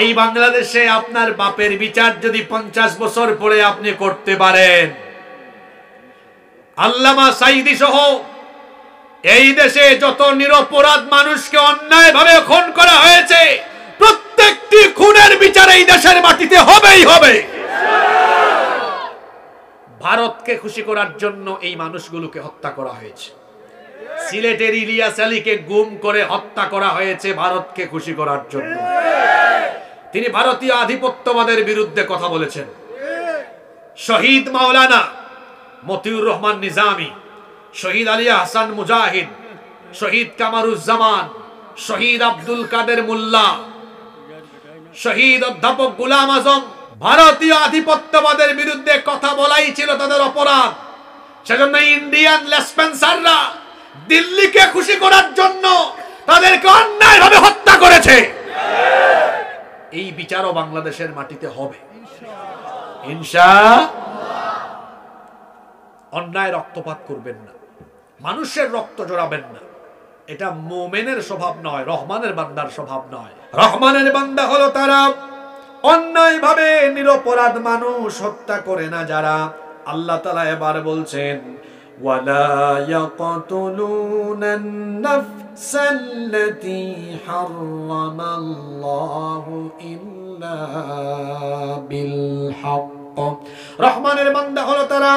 এই বাংলাদেশে আপনার বাপের বিচার যদি 50 বছর পরে আপনি করতে পারেন, আল্লামা সাঈদী সহ এই দেশে যত নিরপরাধ মানুষকে অন্যায়ভাবে খুন করা হয়েছে, প্রত্যেকটি খুনের বিচার এই দেশের মাটিতে হবেই হবে। ভারতকে খুশি করার জন্য এই মানুষগুলোকে হত্যা করা হয়েছে। সিলেটের ইলিয়াস আলীকে গুম করে হত্যা করা হয়েছে ভারতকে খুশি করার জন্য। তিনি ভারতীয় আধিপত্যবাদের বিরুদ্ধে কথা বলেছেন। শহীদ মাওলানা মতিউর রহমান নিজামী, শহীদ আলী আহসান মুজাহিদ, শহীদ কামারুজ্জামান, শহীদ আব্দুল কাদের মোল্লা, শহীদ অধ্যাপক গোলাম আজম ভারতীয় আধিপত্যবাদের বিরুদ্ধে কথা বলাই ছিল তাদের অপরাধ। সেজন্য ইন্ডিয়ান লেসপেন্সাররা দিল্লিকে খুশি করার জন্য তাদেরকে অন্যায়ভাবে হত্যা করেছে। এই বিচারও বাংলাদেশের মাটিতে হবে ইনশাআল্লাহ। অন্যায় রক্তপাত করবেন না, মানুষের রক্ত জড়াবেন না। এটা মুমিনের স্বভাব নয়, রহমানের বান্দার স্বভাব নয়। রহমানের বান্দা হলো তারা অন্যায়ভাবে নিরপরাধ মানুষ হত্যা করে না যারা। আল্লাহ তাআলা এবার বলছেন, ওয়ালা ইয়াকতুলুনান নাফসাল্লাতী হারামাল্লাহু ইল্লা বিল হক। রহমানের বান্দা হলো তারা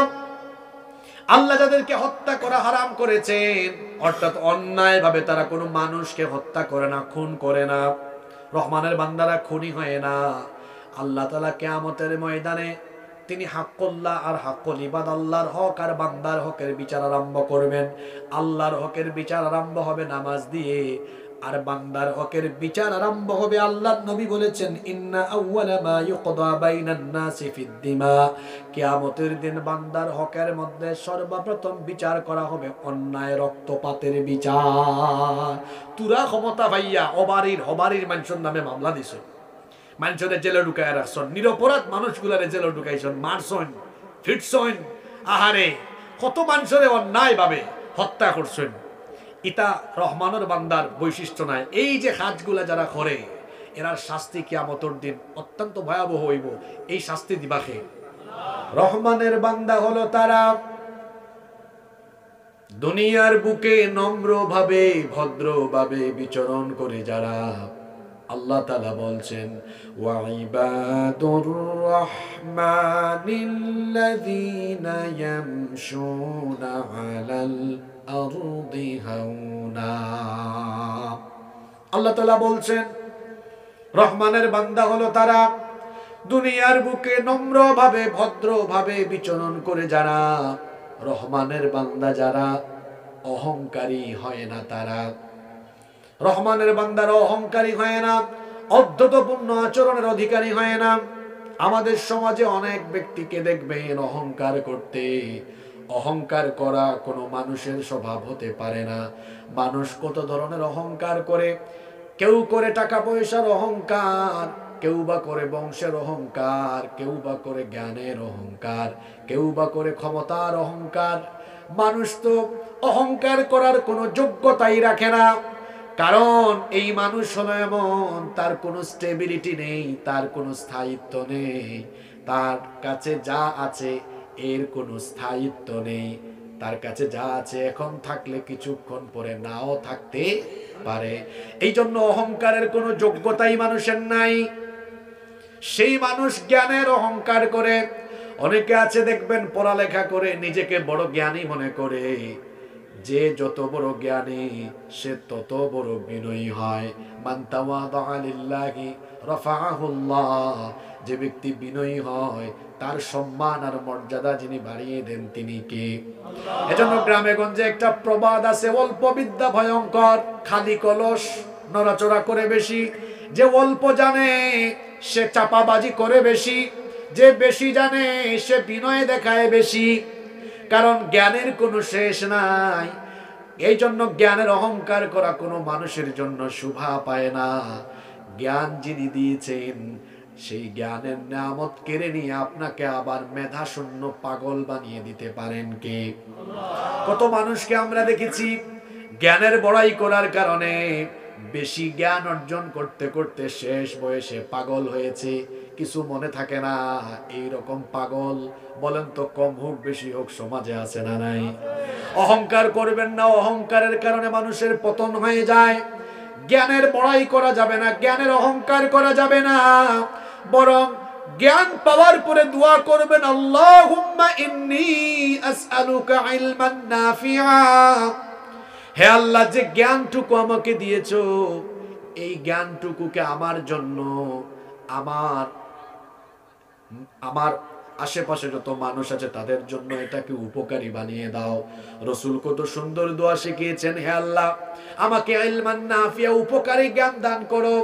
আল্লাহ যাদেরকে হত্যা করা হারাম করেছেন, অর্থাৎ অন্যায়ভাবে তারা কোনো মানুষকে হত্যা করে না, খুন করে না। রহমানের বান্দারা খুনি হয় না। আল্লাহ তাআলা কিয়ামতের ময়দানে তিনি হাক্কুল্লাহ আর হাক্কুল ইবাদ, আল্লাহর হক আর বান্দার হকের বিচার আরম্ভ করবেন। আল্লাহর হকের বিচার আরম্ভ হবে নামাজ দিয়ে, আর বান্দার হকের বিচার আরম্ভ হবে। আল্লাহর নবী বলেছেন, ইন্না আউওয়ালা মা ইউকদা বাইনান নাসি ফিদ দিমা। কিয়ামতের দিন বান্দার হকের মধ্যে সর্বপ্রথম বিচার করা হবে অন্যায় রক্তপাতের বিচার। তুরা ক্ষমতা ভাইয়া হবারির মানুষের নামে মামলা দিছেন, মানুষের জেলে ঢুকায় রাখছেন, নিরপরাধ মানুষগুলারে জেলে ঢুকাইছেন, মারছেন, ফিটছেন। আহারে কত মানুষের অন্যায় ভাবে হত্যা করছেন। ইতা রহমানের বান্দার বৈশিষ্ট্য নাই। এই যে কাজগুলা যারা করে, এরার শাস্তি কিয়ামতের দিন অত্যন্ত ভয়াবহ হইব। এই শাস্তি দিবাকে রহমানের বান্দা হলো তারা দুনিয়ার বুকে নম্রভাবে ভদ্রভাবে বিচরণ করে যারা। আল্লাহ তাআলা বলছেন, ওয়া ইবাদুর রাহমানিল্লাযীনা ইয়ামশুনা আলাল আরদি হাওনা। আল্লাহ তাআলা বলছেন, রহমানের বান্দা হলো তারা দুনিয়ার বুকে নম্রভাবে ভদ্রভাবে বিচরণ করে যারা। রহমানের বান্দা যারা অহংকারী হয় না তারা। রহমানের বান্দারা অহংকারী হয় না, অধ্যতপূর্ণ আচরণের অধিকারী হয় না। আমাদের সমাজে অনেক ব্যক্তিকে দেখবেন অহংকার করতে। অহংকার করা কোনো মানুষের স্বভাব হতে পারে না। মানুষ কত ধরনের অহংকার করে। কেউ করে টাকা পয়সার অহংকার, কেউ বা করে বংশের অহংকার, কেউ বা করে জ্ঞানের অহংকার, কেউ বা করে ক্ষমতার অহংকার। মানুষ তো অহংকার করার কোনো যোগ্যতাই রাখে না, কারণ এই মানুষ হলো এমন, তার কোনো স্টেবিলিটি নেই, তার কোনো স্থায়িত্ব নেই। তার কাছে যা আছে এর কোনো স্থায়িত্ব নেই। তার কাছে যা আছে এখন থাকলে কিছুক্ষণ পরে নাও থাকতে পারে। এই জন্য অহংকারের কোনো যোগ্যতাই মানুষের নাই। সেই মানুষ জ্ঞানের অহংকার করে। অনেকে আছে দেখবেন পড়ালেখা করে নিজেকে বড় জ্ঞানী মনে করে। যে যত বড় জ্ঞানী সে তত বড় বিনয়ী হয়। মান তাওয়াদা লিল্লাহি রাফাআহুল্লাহ। যে ব্যক্তি বিনয়ী হয় তার সম্মান আর মর্যাদা যিনি বাড়িয়ে দেন তিনি কে? এজন্য গ্রামে গঞ্জে একটা প্রবাদ আছে, অল্প বিদ্যা ভয়ঙ্কর, খালি কলস নড়াচড়া করে বেশি। যে অল্প জানে সে চাপাবাজি করে বেশি, যে বেশি জানে সে বিনয় দেখায় বেশি। কারণ জ্ঞানের কোনো শেষ নাই। এই জন্য জ্ঞানের অহংকার করা কোনো মানুষের জন্য শোভা পায় না। জ্ঞান যিনি দিয়েছেন সেই জ্ঞানের নিয়ামত কেড়ে নিয়ে আপনাকে আবার মেধা শূন্য পাগল বানিয়ে দিতে পারেন কে? কত মানুষকে আমরা দেখেছি জ্ঞানের বড়াই করার কারণে বেশি জ্ঞান অর্জন করতে করতে শেষ বয়সে পাগল হয়েছে, কিছু মনে থাকে না। এই রকম পাগল বলেন তো কম হোক বেশি হোক সমাজে আছে না নাই? অহংকার করবেন না, অহংকারের কারণে মানুষের পতন হয়ে যায়। জ্ঞানের বড়াই করা যাবে না, জ্ঞানের অহংকার করা যাবে না, বরং জ্ঞান পাওয়ার পরে দোয়া করবেন, আল্লাহুম্মা ইন্নী আসআলুকা ইলমান নাফিআ। হে আল্লাহ, যে জ্ঞানটুকু আমাকে দিয়েছো, এই জ্ঞানটুকুকে আমার জন্য, আমার আমার আশেপাশে যত মানুষ আছে তাদের জন্য এটাকে উপকারী বানিয়ে দাও। রাসূল কত সুন্দর দোয়া শিখিয়েছেন, হে আল্লাহ আমাকে ইলমান নাফিয়া, উপকারী জ্ঞান দান করো।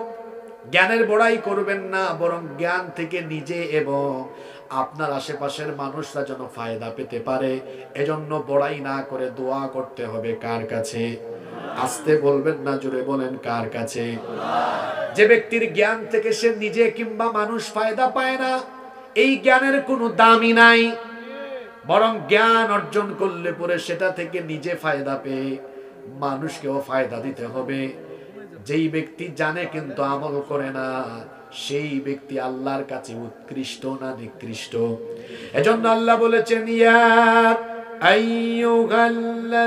জ্ঞানের বড়াই করবেন না, বরং জ্ঞান থেকে নিজে এবং আপনার আশেপাশের মানুষরা যেন ফায়দা পেতে পারে, এজন্য বড়াই না করে দোয়া করতে হবে কার কাছে? আস্তে বলবেন না, জোরে বলেন, কার কাছে? যে ব্যক্তির জ্ঞান থেকে সে নিজে কিংবা মানুষ ফায়দা পায় না, এই জ্ঞানের কোনো দামই নাই। বরং জ্ঞান অর্জন করলে পরে সেটা থেকে নিজে ফায়দা পেয়ে মানুষকেও ফায়দা দিতে হবে। যেই ব্যক্তি জানে কিন্তু আমল করে না, সেই ব্যক্তি আল্লাহর কাছে উৎকৃষ্ট না নিকৃষ্ট? এজন্য আল্লাহ বলেছেন, ইয়া আইয়ুহাল্লাযীনা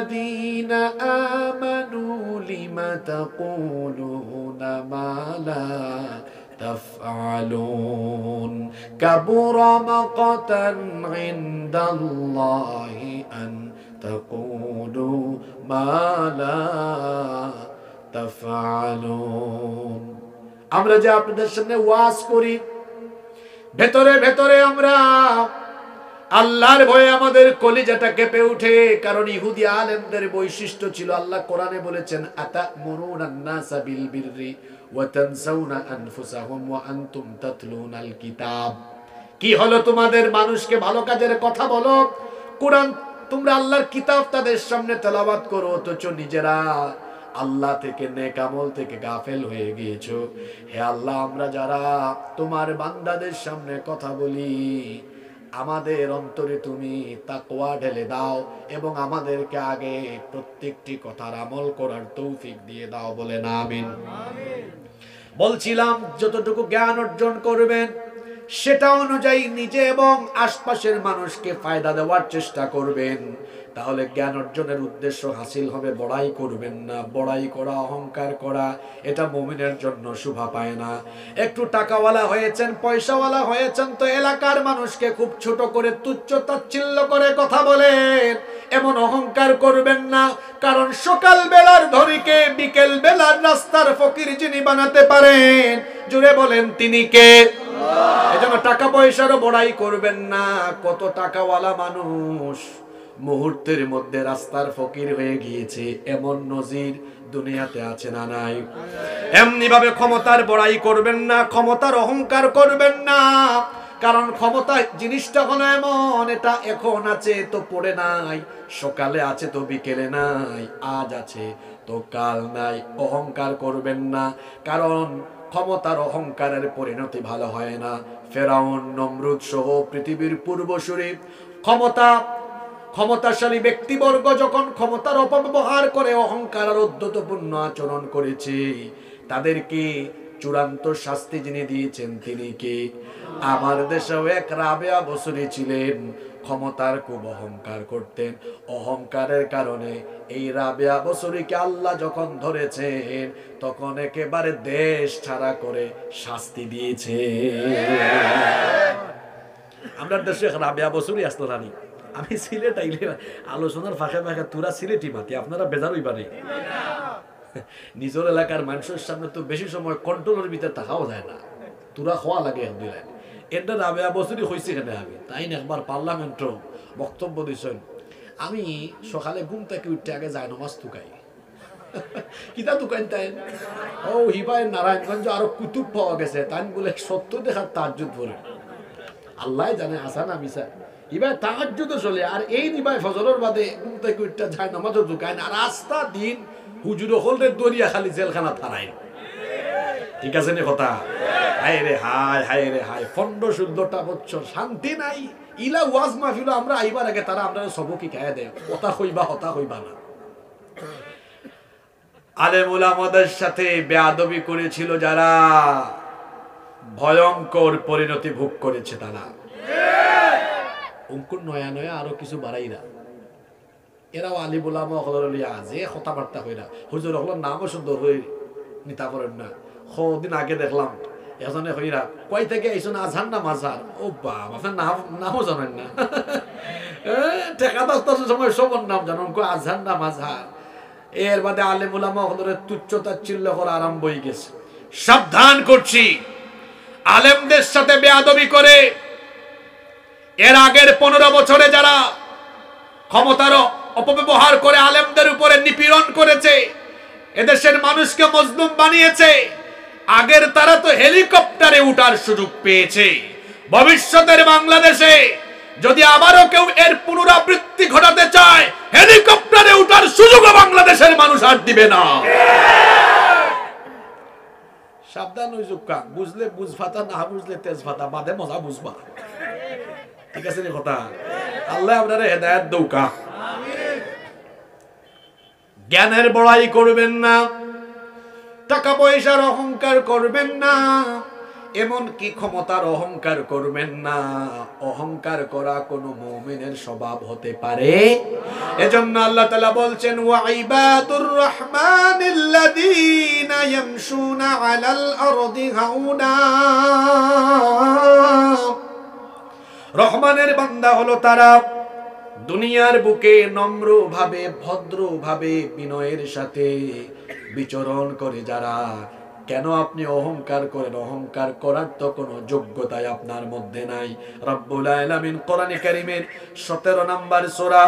আমানু লিমা তাকুলুনা মা লা তাফআলুন কাবুরা মাকাতান ইনদাল্লাহি আন তাকুলু মা লা তাফআলুন। আমরা যে আপনাদের সামনে ওয়াজ করি, ভেতরে ভেতরে আমরা আল্লাহর ভয়ে আমাদের কলিজাটা কেঁপে ওঠে। কারণ ইহুদি আলেমদের বৈশিষ্ট্য ছিল, আল্লাহ কোরআনে বলেছেন, আতামুরুনান নাসা বিল বিররি ওয়া তানসাউনা আনফুসাহুম ওয়া আনতুম তাতলুনাল কিতাব। কি হলো তোমাদের? মানুষকে ভালো কাজের কথা বলো, কোরআন, তোমরা আল্লাহর কিতাব তাদের সামনে তেলাওয়াত করো, অথচ নিজেরা আল্লাহ থেকে, নেক আমল থেকে গাফেল হয়ে গিয়েছো। হে আল্লাহ, আমরা যারা তোমার বান্দাদের সামনে কথা বলি, আমাদের অন্তরে তুমি তাকওয়া ঢেলে দাও এবং আমাদেরকে আগে প্রত্যেকটি কথার আমল করার তৌফিক দিয়ে দাও, বলেন আমিন। বলছিলাম, যতটুকু জ্ঞান অর্জন করবেন সেটা অনুযায়ী নিজে এবং আশপাশের মানুষকে ফায়দা দেওয়ার চেষ্টা করবেন, তাহলে জ্ঞান অর্জনের উদ্দেশ্য হাসিল হবে। বড়াই করবেন না, বড়াই করা, অহংকার করা, এটা মুমিনের জন্য শোভা পায় না। একটু টাকাওয়ালা হয়েছেন, পয়সাওয়ালা হয়েছেন তো এলাকার মানুষকে খুব ছোট করে, তুচ্ছ তাচ্ছিল্য করে কথা বলেন, এমন অহংকার করবেন না। কারণ সকাল বেলার ধনীকে বিকেল বেলার রাস্তার ফকির যিনি বানাতে পারেন, জুড়ে বলেন তিনি কে? এজন্য টাকা পয়সারও বড়াই করবেন না। কত টাকাওয়ালা মানুষ মুহূর্তের মধ্যে রাস্তার ফকির হয়ে গিয়েছে, এমন নজির দুনিয়াতে আছে না নাই? এমনি ভাবে ক্ষমতার বড়াই করবেন না, ক্ষমতার অহংকার করবেন না। কারণ ক্ষমতা জিনিসটা হলো এমন, এটা এখন আছে তো পড়ে নাই, সকালে আছে তো বিকেলে নাই, আজ আছে তো কাল নাই। অহংকার করবেন না, কারণ ক্ষমতার অহংকারের পরিণতি ভালো হয় না। ফেরাউন, নমরুদ সহ পৃথিবীর পূর্বসূরি ক্ষমতাশালী ব্যক্তিবর্গ যখন ক্ষমতার অপব্যবহার করে অহংকার আর উদ্ধতপূর্ণ আচরণ করেছে, তাদেরকে চূড়ান্ত শাস্তি যিনি দিয়েছেন তিনি কে? আমার দেশেও এক রাবেয়া বসরি ছিলেন, ক্ষমতার খুব অহংকার করতেন। অহংকারের কারণে এই রাবেয়া বসরিকে আল্লাহ যখন ধরেছেন, তখন একেবারে দেশ ছাড়া করে শাস্তি দিয়েছে। আমরা দেশে রাবেয়া বসরি আসতো রানী, আমি সিলেট আইলে আলোচনার ফাঁকে ফাঁকে তোরা সিলেটি মাতি, আপনারা বেজার হইবা নেই। নিজের এলাকার মানুষের সামনে তো বেশি সময় কন্ট্রোলের ভিতরে থাকাও যায় না, তোরা খোয়া লাগে একদিন। এটা রাবেয়া বছরই হয়েছে এখানে, আমি তাই না একবার পার্লামেন্টও বক্তব্য দিয়েছেন, আমি সকালে ঘুম থেকে উঠতে আগে যাই নামাজ তুকাই। কিতা তুকাইন তাই? ও হিবাই নারায়ণগঞ্জ আরো কুতুব পাওয়া গেছে, তাই বলে সত্য দেখার তাজ্জুদ পড়ে। আল্লাহ জানে আসা না মিশা, ইবাই তাহাজ্জুদও চলে, আর এই নিবাই ফজরের বাদে ঘুম থেকে উঠতে যায় নামাজও তুকাইন, আর রাস্তা দিন হুজুর হলরে দরিয়া খালি জেলখানা থানায়। ঠিক আছে নে কথা? হায় রে হায়, হায় রে হায়, 15-16টা বছর শান্তি নাই। ইলা ওয়াজ মাহফিল আমরা আইবার আগে তারা আমরা সবকি খাইয়া দেয়, কথা কইবা হতা কইবা না। আলেম উলামাদের সাথে বেয়াদবি করেছিল যারা, ভয়ঙ্কর পরিণতি ভোগ করেছে তারা। অঙ্কুর নয়া নয়া আরো কিছু বাড়াইরা, এরাও আলিম উলামা হলর লিয়া যে কথাবার্তা কইরা হুজুর হলর নামও সুন্দর হই নিতা করেন না। কদিন আগে দেখলাম এজনে কইরা কই থেকে আইছো না আজহার না মাঝার, ও বাবা আপনার নামও জানেন না। টেকা দস্তার সময় সবর নাম জানেন, কই আজহার না মাঝার। এর বাদে আলেম উলামা হলরের তুচ্ছতাচ্ছিল্য করা আরম্ভ হয়ে গেছে। সাবধান করছি, আলেমদের সাথে বেয়াদবি করে এর আগের 15 বছরে যারা ক্ষমতার অপব্যবহার করে আলেমদের উপরে নিপীড়ন করেছে, এদেশের মানুষকে মজলুম বানিয়েছে, আগের তারা তো হেলিকপ্টারে উঠার সুযোগ পেয়েছে। ভবিষ্যতের বাংলাদেশে যদি আবারও কেউ এর পুনরাবৃত্তি ঘটাতে চায়, হেলিকপ্টারে উঠার সুযোগও বাংলাদেশের মানুষ আর দিবে না। সাবধান হই জুক্কা, বুঝলে বুঝফাতা, না বুঝলে তেজফাতা, বাদে মজা বুঝবা। ঠিক আছে রে কথা? আল্লাহ আপনারা হেদায়েত দৌকা। জ্ঞানের বড়াই করবেন না, টাকা পয়সার অহংকার করবেন না, এমনকি ক্ষমতার অহংকার করবেন না। অহংকার করা কোনো মুমিনের স্বভাব হতে পারে। এজন্য আল্লাহ তাআলা বলছেন, ওয়া ইবাদুর রাহমানিল্লাযীনা ইয়ামশুনা আলাল আরদি হাওনা। রহমানের বান্দা হলো তারা দুনিয়ার বুকে নম্রভাবে, ভদ্রভাবে, বিনয়ের সাথে বিচরণ করে যারা। কেন আপনি অহংকার করেন? অহংকার করার তো কোনো যোগ্যতাই আপনার মধ্যে নাই। রব্বুল আলামিন কোরআনে কারীমের 17 নম্বর সূরা,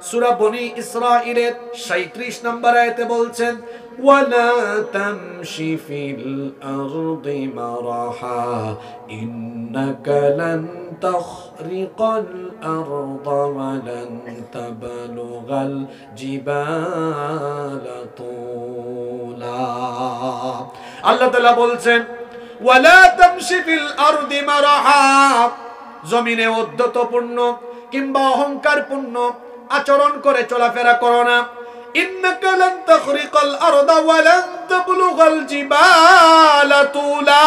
সূরা বনি ইসরাঈলের 37 নম্বর আয়াতে বলছেন, ওয়ালা তামশি ফিল আরদি মারাহা ইন্নাকা লান তাখরিকাল আরদা ওয়া লান তাবলুগাল জিবালা তুলা। আল্লাহ তাআলা বলছেন, ওয়ালা তামশি ফিল আরদি মারাহা, জমিনে উদ্ধতপূর্ণ কিংবা অহংকারপূর্ণ আচরণ করে চলাফেরা করো না। ইন্নাকা লান তাখরিকাল আরদা ওয়া লান তাবলুগাল জিবালা তুলা।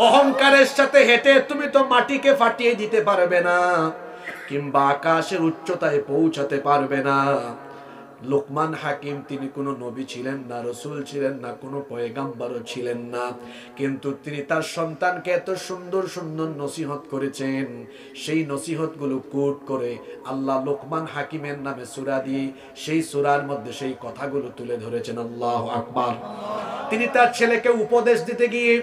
অহংকারের সাথে হেঁটে তুমি তো মাটিকে ফাটিয়ে দিতে পারবে না, কিংবা আকাশের উচ্চতায় পৌঁছাতে পারবে না। লোকমান হাকিম তিনি কোনো নবী ছিলেন না, রাসূল ছিলেন না, কোনো পয়গাম্বরও ছিলেন না, কিন্তু তিনি তার সন্তানকে এত সুন্দর সুন্দর নসিহত করেছেন। সেই নসিহতগুলো কোট করে আল্লাহ লোকমান হাকিমের নামে সূরা দিয়ে সেই সূরার মধ্যে সেই কথাগুলো তুলে ধরেছেন। আল্লাহু আকবার। তিনি তার ছেলেকে উপদেশ দিতে গিয়ে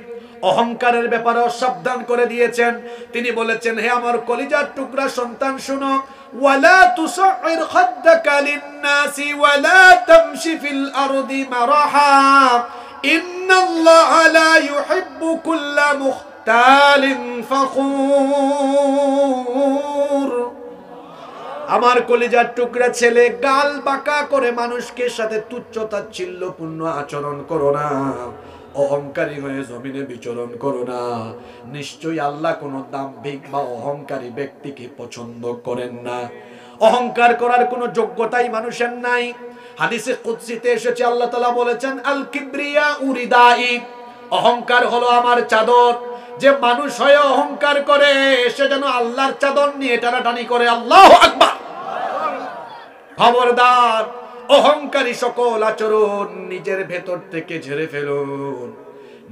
অহংকারের ব্যাপারে সাবধান করে দিয়েছেন। তিনি বলেছেন, হে আমার কলিজার টুকরা সন্তান শুনো, ওয়ালা তুসাইর খাদ্দাকা লিন-নাসি ওয়ালা তামশি ফিল আরদি মারাহা ইন্নাল্লাহা লা ইউহিব্বু কুল্লা মুখতালিন ফখুর। আমার কলিজার টুকরা ছেলে, গাল বাঁকা করে মানুষের সাথে তুচ্ছ-তাচ্ছিল্যপূর্ণ আচরণ করো না, অহংকারী হয়ে জমিনে বিচরণ করো না। নিশ্চয়ই আল্লাহ কোনো দাম্ভিক বা অহংকারী ব্যক্তিকে পছন্দ করেন না। অহংকার করার কোনো যোগ্যতাই মানুষের নাই। হাদিসে কুদসিতে এসেছে, আল্লাহ তাআলা বলেছেন, আল কিবরিয়া উরিদাই, অহংকার হলো আমার চাদর। যে মানুষ হয়ে অহংকার করে সে যেন আল্লাহর চাদর নিয়ে টানাটানি করে। আল্লাহু আকবার। খবরদার, অহংকারী সকল আচরণ নিজের ভেতর থেকে ঝেড়ে ফেলুন।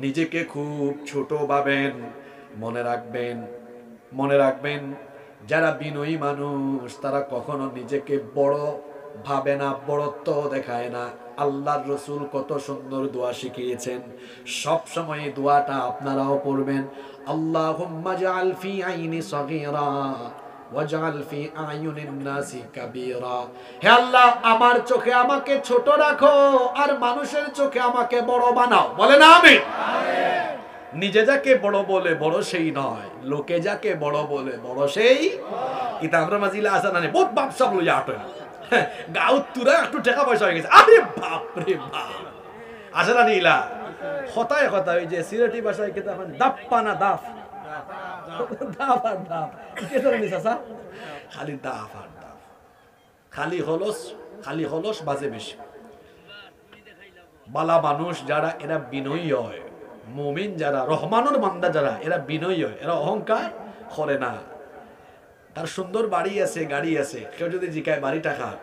নিজেকে খুব ছোট ভাবেন। মনে রাখবেন যারা বিনয়ী মানুষ তারা কখনো নিজেকে বড় ভাবে না, বড়ত্ব দেখায় না। আল্লাহর রাসূল কত সুন্দর দোয়া শিখিয়েছেন, সব সময় দোয়াটা আপনারাও পড়বেন। আল্লাহুম্মা জাআল ফি আইনি সগীরা ওয়াজআল ফি আয়ুনিন নাসি কাবীরা। হে আল্লাহ, আমার চোখে আমাকে ছোট রাখো আর মানুষের চোখে আমাকে বড় বানাও। বলেন আমিন। নিজে যাকে বড় বলে বড় সেই নয়, লোকে যাকে বড় বলে বড় সেই। এটা আমরা মাজিলা আসানা নেই, বহুত বাপ সব লইয়া আটেন গাঁও তুরা একটু টাকা পয়সা হয়ে গেছে। আরে বাপ রে বাপ, আসানা নিলা হতায় কথা। ওই যে সিলেটি ভাষায় কিন্তু এখন দাপ্পা না দাফ, দাফ আর দাফ, খালি দাফ আর দাফ। খালি হলো খালি হলস বাজে বেশি। বালা মানুষ যারা এরা বিনয়ী হয়, মুমিন যারা রহমানের বান্দা যারা এরা বিনয়ী হয়, এরা অহংকার করে না। তার সুন্দর বাড়ি আছে, গাড়ি আছে, কেউ যদি জিজ্ঞায় বাড়িটা কার,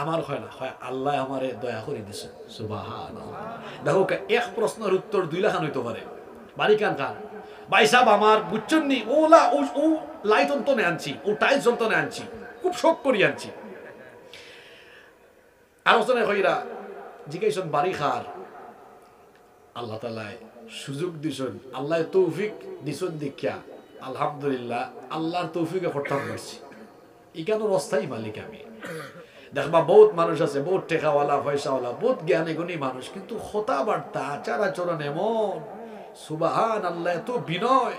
আমার হয় না, হয় আল্লাহ আমারে দয়া করে দিছে। সুবহানাল্লাহ। দেখো এক প্রশ্নের উত্তর 2 লাখ হইতে পারে। বাড়ি কান কার? ভাই সাহেব আমার বুঝছেন নি, ওলা ও লাইট অন্তনে আনছি, ও টাইলস অন্তনে আনছি, খুব শখ করি আনছি। আলোচনা হইরা জিজ্ঞাসন বাড়ি খার? আল্লাহ তাআলা সুযোগ দিছেন, আল্লাহ তৌফিক দিছেন দীক্ষা আলহামদুলিল্লাহ, আল্লাহর তৌফিকে ফরতাম করছি। এখানে অস্থায়ী মালিক আমি। দেখবা বহুত মানুষ আছে, বহুত টেকাওয়ালা পয়সাওয়ালা, বহুত জ্ঞানী গুণী মানুষ, কিন্তু কথাবার্তা আচার আচরণ এমন, সুবহানাল্লাহ, এত বিনয়,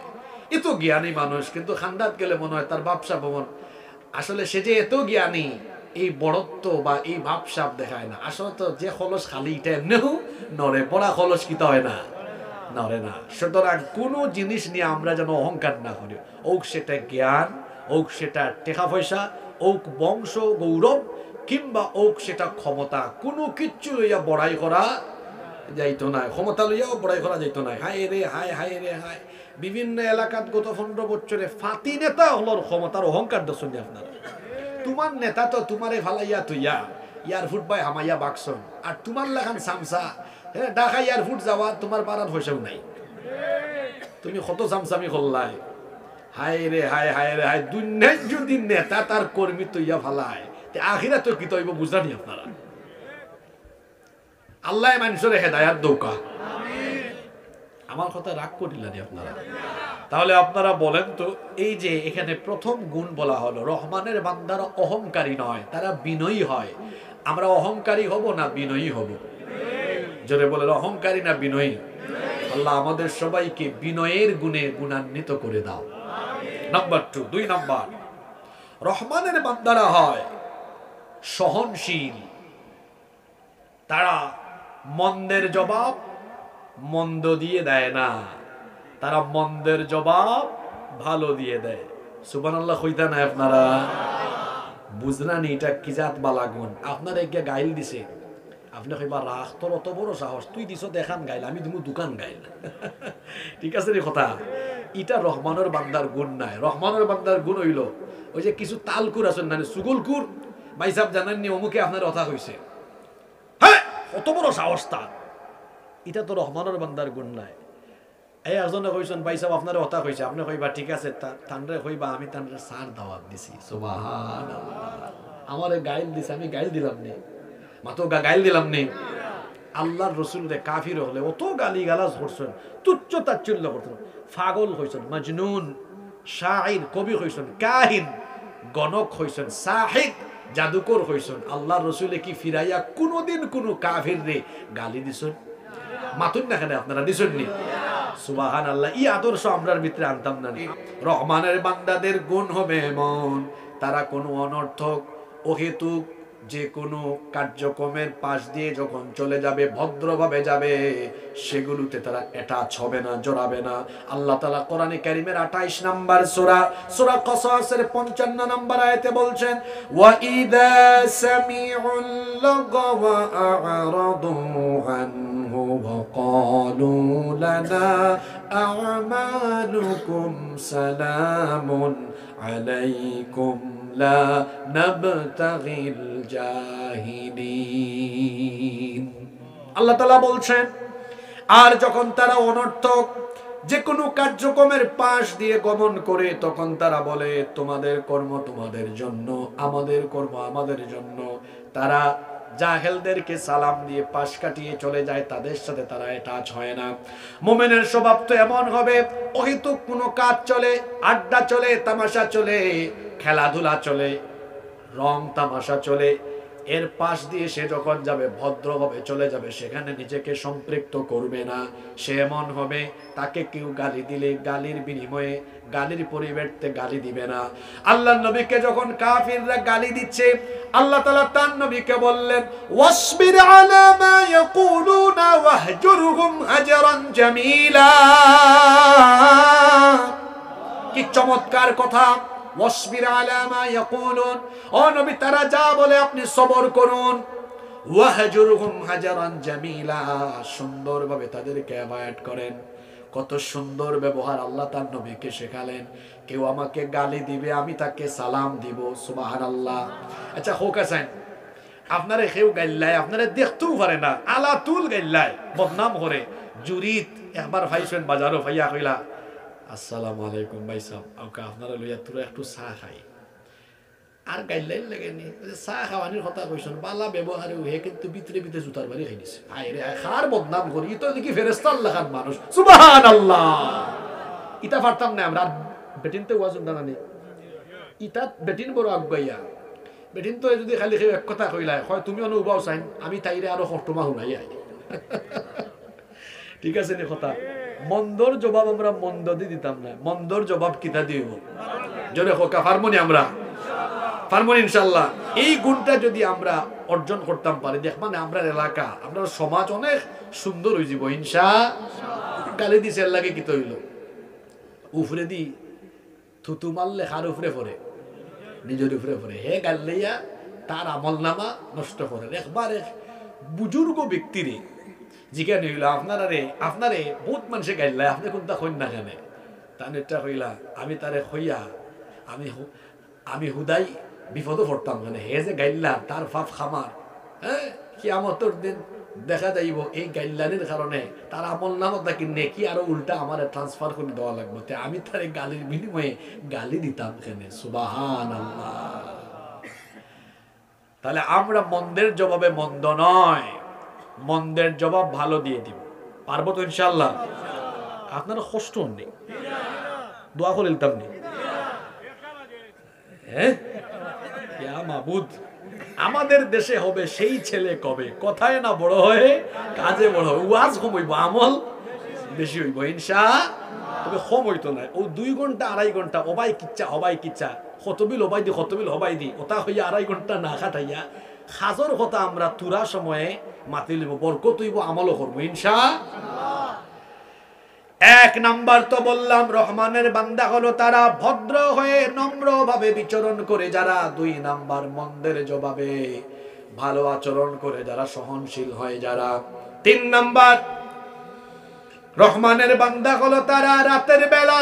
এত জ্ঞানী মানুষ, কিন্তু খান্দাত গেলে মনে হয় তার বাপসা ভবন। আসলে সে যে এত জ্ঞানী, এই বড়ত্ব বা এই ভাবসাব দেখায় না। আসলে তো যে খলস খালি এটা এমনিও নড়ে, পড়া খলস কিতা হয় না, নড়ে না। সুতরাং কোনো জিনিস নিয়ে আমরা যেন অহংকার না করি, হোক সেটা জ্ঞান, হোক সেটা টাকা পয়সা, হোক বংশ গৌরব, কিংবা হোক সেটা ক্ষমতা, কোনো কিচ্ছু লইয়া বড়াই করা যাইতো না। ক্ষমতা লইয়াও বড়াই করা যাইতো না। হায় রে হায়, হায় রে হায়। বিভিন্ন এলাকাত গত 15 বছরে ফাতি নেতা হলোর ক্ষমতার অহংকার দর্শন আপনারা। তোমার নেতা তো তোমারে ফালাইয়া তুইয়া এয়ারফুট বাই হামাইয়া বাকসন, আর তোমার লাগান সামসা, হ্যাঁ, ঢাকা এয়ারফুট যাওয়া তোমার পাড়ার পয়সাও নাই, তুমি কত সামসামি করলাই। হায় রে হায়, হায় রে হায়। দুনিয়ায় যদি নেতা তার কর্মী তৈয়া ফালায়, আখিরা তো কি তৈব বুঝানি আপনারা। আল্লাহ মানুষের হেদায়াত দৌকা। আমার কথা রাগ করিলেন আপনারা? তাহলে আপনারা বলেন তো, এই যে এখানে প্রথম গুণ বলা হলো, রহমানের বান্দারা অহংকারী নয়, তারা বিনয়ী হয়। আমরা অহংকারী হব না বিনয়ী হব? জোরে বলেন, অহংকারী না বিনয়ী? আল্লাহ আমাদের সবাইকে বিনয়ের গুণে গুণান্বিত করে দাও। নাম্বার 2, 2 নাম্বার, রহমানের বান্দারা হয় সহনশীল। তারা মন্দের জবাব মন্দ দিয়ে দেয় না, তারা মন্দের জবাব ভালো দিয়ে দেয়। সুবহানাল্লাহ কইতা না আপনারা? বুঝরানি এটা কি জাত বালা গুণ? আপনার এগিয়ে গাইল দিছে, আপনি কইবা রাখ, তোর অত বড় সাহস, তুই দিছ দেখান গাইল, আমি দিমু দোকান গাইল। ঠিক আছে রে কথা? এটা রহমানের বান্দার গুণ নাই। রহমানের বান্দার গুণ হইল ওই যে কিছু তালকুর আছেন না, সুগলকুর, ভাই সাহেব জানেননি অমুকে আপনার কথা কইছে, হ্যাঁ কত বড় সাহস তার। এটা তো রহমানের বান্দার গুণ নাই। এই একজনে কইছেন, ভাই সাহেব আপনার কথা কইছে, আপনি কইবা ঠিক আছে, তানরে কইবা আমি তানরে সার দাওয়াত দিছি। সুবহানাল্লাহ। আমারে গাইল দিছে, আমি গাইল দিলাম নি? মাত্র গাইল দিলাম নি? আল্লাহর রসুল রে কাফির হলে অত গালি গালাজ করছেন, তুচ্ছ তাচ্ছিল্য করছেন, পাগল হইছেন, মজনুন, শাইর কবি হইছেন, কাহিন গণক হইছেন, সাহিদ জাদুকর হইছেন। আল্লাহর রসুলে কি ফিরাইয়া কোনদিন কোন কাফির রে গালি দিছেন? মাতুন না কেন আপনারা? দিছেন নি? সুবহানাল্লাহ। এই আদর্শ আমরার ভিতরে আনতাম না? রহমানের বান্দাদের গুণ হবে এমন, তারা কোনো অনর্থক অহেতুক যে কোনো কার্যক্রমের পাশ দিয়ে যখন চলে যাবে, ভদ্রভাবে যাবে, সেগুলোতে তারা অ্যাটাচ হবে না, জড়াবে না। আল্লাহ তাআলা কোরআনে কারীমের 28 নম্বর সূরা কসসের 55 নম্বর আয়াতে বলছেন, ওয়া ইযা সামিউল লাগওয়া আ'রাদু আনহু ওয়া ক্বালু লানা আ'মালুকুম সালামুন আলাইকুম লা নাবতাগিল জাহিলিন। আল্লাহ তাআলা বলছেন, আর যখন তারা অনর্থক যে কোনো কার্যক্রমের পাশ দিয়ে গমন করে, তখন তারা বলে তোমাদের কর্ম তোমাদের জন্য, আমাদের কর্ম আমাদের জন্য। তারা জাহেলদেরকে সালাম দিয়ে পাশ কাটিয়ে চলে যায়, তাদের সাথে তারা অ্যাটাচ হয় না। মুমিনের স্বভাব তো এমন হবে, অহেতুক কোনো কাজ চলে, আড্ডা চলে, তামাশা চলে, খেলাধুলা চলে, রং তামাশা চলে, এর পাশ দিয়ে সে যখন যাবে ভদ্রভাবে চলে যাবে, সেখানে নিজেকে সম্পৃক্ত করবে না। সে এমন হবে, তাকে কেউ গালি দিলে গালির বিনিময়ে, গালির পরিবর্তে গালি দিবে না। আল্লাহর নবীকে যখন কাফিররা গালি দিচ্ছে, আল্লাহ তাআলা তার নবীকে বললেন, ওয়াসবির আলা মা ইয়াকুলুনা ওয়াহজুরহুম হাজরান জামিলা। কি চমৎকার কথা! ওয়াসবির আলা মা ইয়াকুলুন, ও নবী তারা যা বলে আপনি সবর করুন। ওয়াহজুরহুম হাজারান জামিলা, সুন্দরভাবে তাদেরকে অ্যাভয়েড করেন। কত সুন্দর ব্যবহার আল্লাহ তার নবীকে শেখালেন। কেউ আমাকে গালি দিবে, আমি তাকে সালাম দিব। সুবহানাল্লাহ। আচ্ছা হোক আছেন আপনারে কেউ গাইল্লায়, আপনারা দেখতেও পারে না, আলা তুল গাইল্লায় বদনাম করে। জুরিত একবার ভাইছেন বাজারও ভাইয়া কইলা আসসালামু আলাইকুম ভাই সাহেব, ওকে আপনারা লইয়া তোরা একটু চা খাই। আর গাইল্লাই লাগেনি, চা খাওয়ানির কথা কইছেন, বালা ব্যবহারে হে কিন্তু ভিতরে ভিতরে জুতার বাড়ি খাই দিছে। আয় রে খার বদনাম করি, তো দেখি ফেরেস্তার লেখার মানুষ। সুবহানাল্লাহ। ইটা পারতাম না আমরা। বেটিনতে ওয়াজুন দানানি ইটা বেটিন বড় আগাইয়া। বেটিন তো যদি খালি কেউ এক কথা কইলাই হয় তুমি অনুভব চাইন, আমি তাইরে আরো হটমা শুনাই আই। ঠিক আছে নি কথা। মন্দর জবাব আমরা মন্দ দিয়ে দিতাম না, মন্দর জবাব কিতা দিব জোরে হোকা ফার্মনি আমরা ফার্মনি ইনশাল্লাহ। এই গুণটা যদি আমরা অর্জন করতাম পারি, দেখবেন আমরা এলাকা আপনার সমাজ অনেক সুন্দর হয়ে যাব ইনশাআল্লাহ। গালি দিছে লাগে কি তৈল উফরে দি থুতু মারলে হার উপরে পড়ে, নিজের উপরে পড়ে। হে গাল্লাইয়া তার আমল নামা নষ্ট করে। একবার এক বুজুর্গ ব্যক্তিরে জিজ্ঞাসা হইল আপনারে বহুত মানুষে গাইল্লা, আপনি কোনটা কইন না কেন? তানেরটা কইলা আমি তারে কইয়া আমি হুদাই বিপদও পড়তাম কেন, হে যে গাইল্লা তার ফাফ খামার। হ্যাঁ কিয়ামতের দিন দেখা যাইব এই গাইল্লানির কারণে তার আমল নামত নাকি নেকি আরো উল্টা আমার ট্রান্সফার করে দেওয়া লাগবে। আমি তার গালির বিনিময়ে গালি দিতাম কেন? সুবহানাল্লাহ। তাহলে আমরা মন্দের জবাবে মন্দ নয়, মন্দের জবাব ভালো দিয়ে দিব। পারবো তো ইনশাআল্লাহ? আপনারা কষ্ট নেই, দোয়া করে নিতাম নি। হ্যাঁ মাবুদ, আমাদের দেশে হবে সেই ছেলে কবে, কথায় না বড় হয়ে কাজে বড় হবে। ওয়াজ কম হইব, আমল বেশি হইব ইনশাআল্লাহ। তবে কম হইতো না। ও 2 ঘন্টা 2.5 ঘন্টা হবাই কিচ্ছা খতবিল হবাই দি ওটা হইয়া 2.5 ঘন্টা না খাটাইয়া খাজর কথা আমরা তুরা সময়ে মাতি লিব, বরকত হইব, আমলও করবো ইনশাআল্লাহ। 1 নাম্বার তো বললাম রহমানের বান্দা হলো তারা ভদ্র হয়ে নম্র ভাবে বিচরণ করে যারা। 2 নাম্বার মন্দের জবাবে ভালো আচরণ করে যারা, সহনশীল হয় যারা। 3 নাম্বার রহমানের বান্দা হলো তারা রাতের বেলা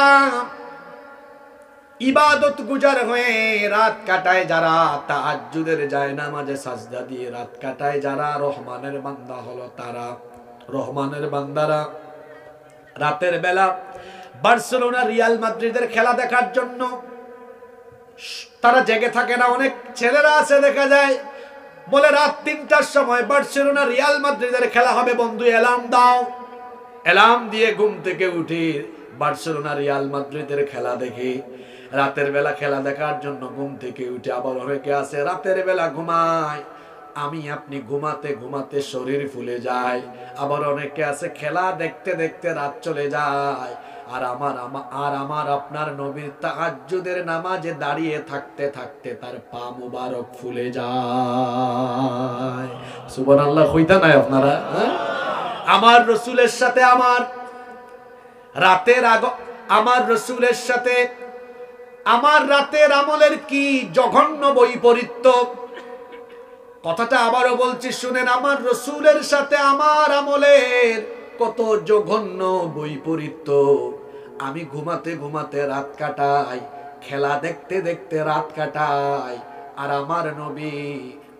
ইবাদত গুজার হয়ে রাত কাটায় যারা, তাহাজ্জুদের যায় নামাজে সাজদা দিয়ে রাত কাটায় যারা। রহমানের বান্দা হলো তারা। রহমানের বান্দারা রাতের বেলা বার্সেলোনা রিয়াল মাদ্রিদের খেলা দেখার জন্য তারা জেগে থাকে না। অনেক ছেলেরা আছে দেখা যায় বলে রাত 3টার সময় বার্সেলোনা রিয়াল মাদ্রিদের খেলা হবে, বন্ধু অ্যালার্ম দাও। অ্যালার্ম দিয়ে ঘুম থেকে উঠে বার্সেলোনা রিয়াল মাদ্রিদের খেলা দেখে রাতের বেলা খেলা দেখার জন্য ঘুম থেকে উঠে। আবার অনেকে আছে রাতের বেলা ঘুমায়, আমি আপনি ঘুমাতে ঘুমাতে শরীর ফুলে যায়। আবার অনেকে আছে খেলা দেখতে দেখতে রাত চলে যায়। আর আমার আপনার নবীর তাহাজ্জুদের নামাজে দাঁড়িয়ে থাকতে থাকতে তার পা মুবারক ফুলে যায়। সুবহানাল্লাহ কইতা নাই আপনারা? আমার রাসূলের সাথে আমার রাসূলের সাথে আমার রাতের আমলের কি জঘন্য বৈপরীত্য। কথাটা আবারও বলছি শুনেন, আমার রাসূলের সাথে আমার আমলের কত জঘন্য বৈপরীত্য। আমি ঘুমাতে ঘুমাতে রাত কাটাই, খেলা দেখতে দেখতে রাত কাটাই, আর আমার নবী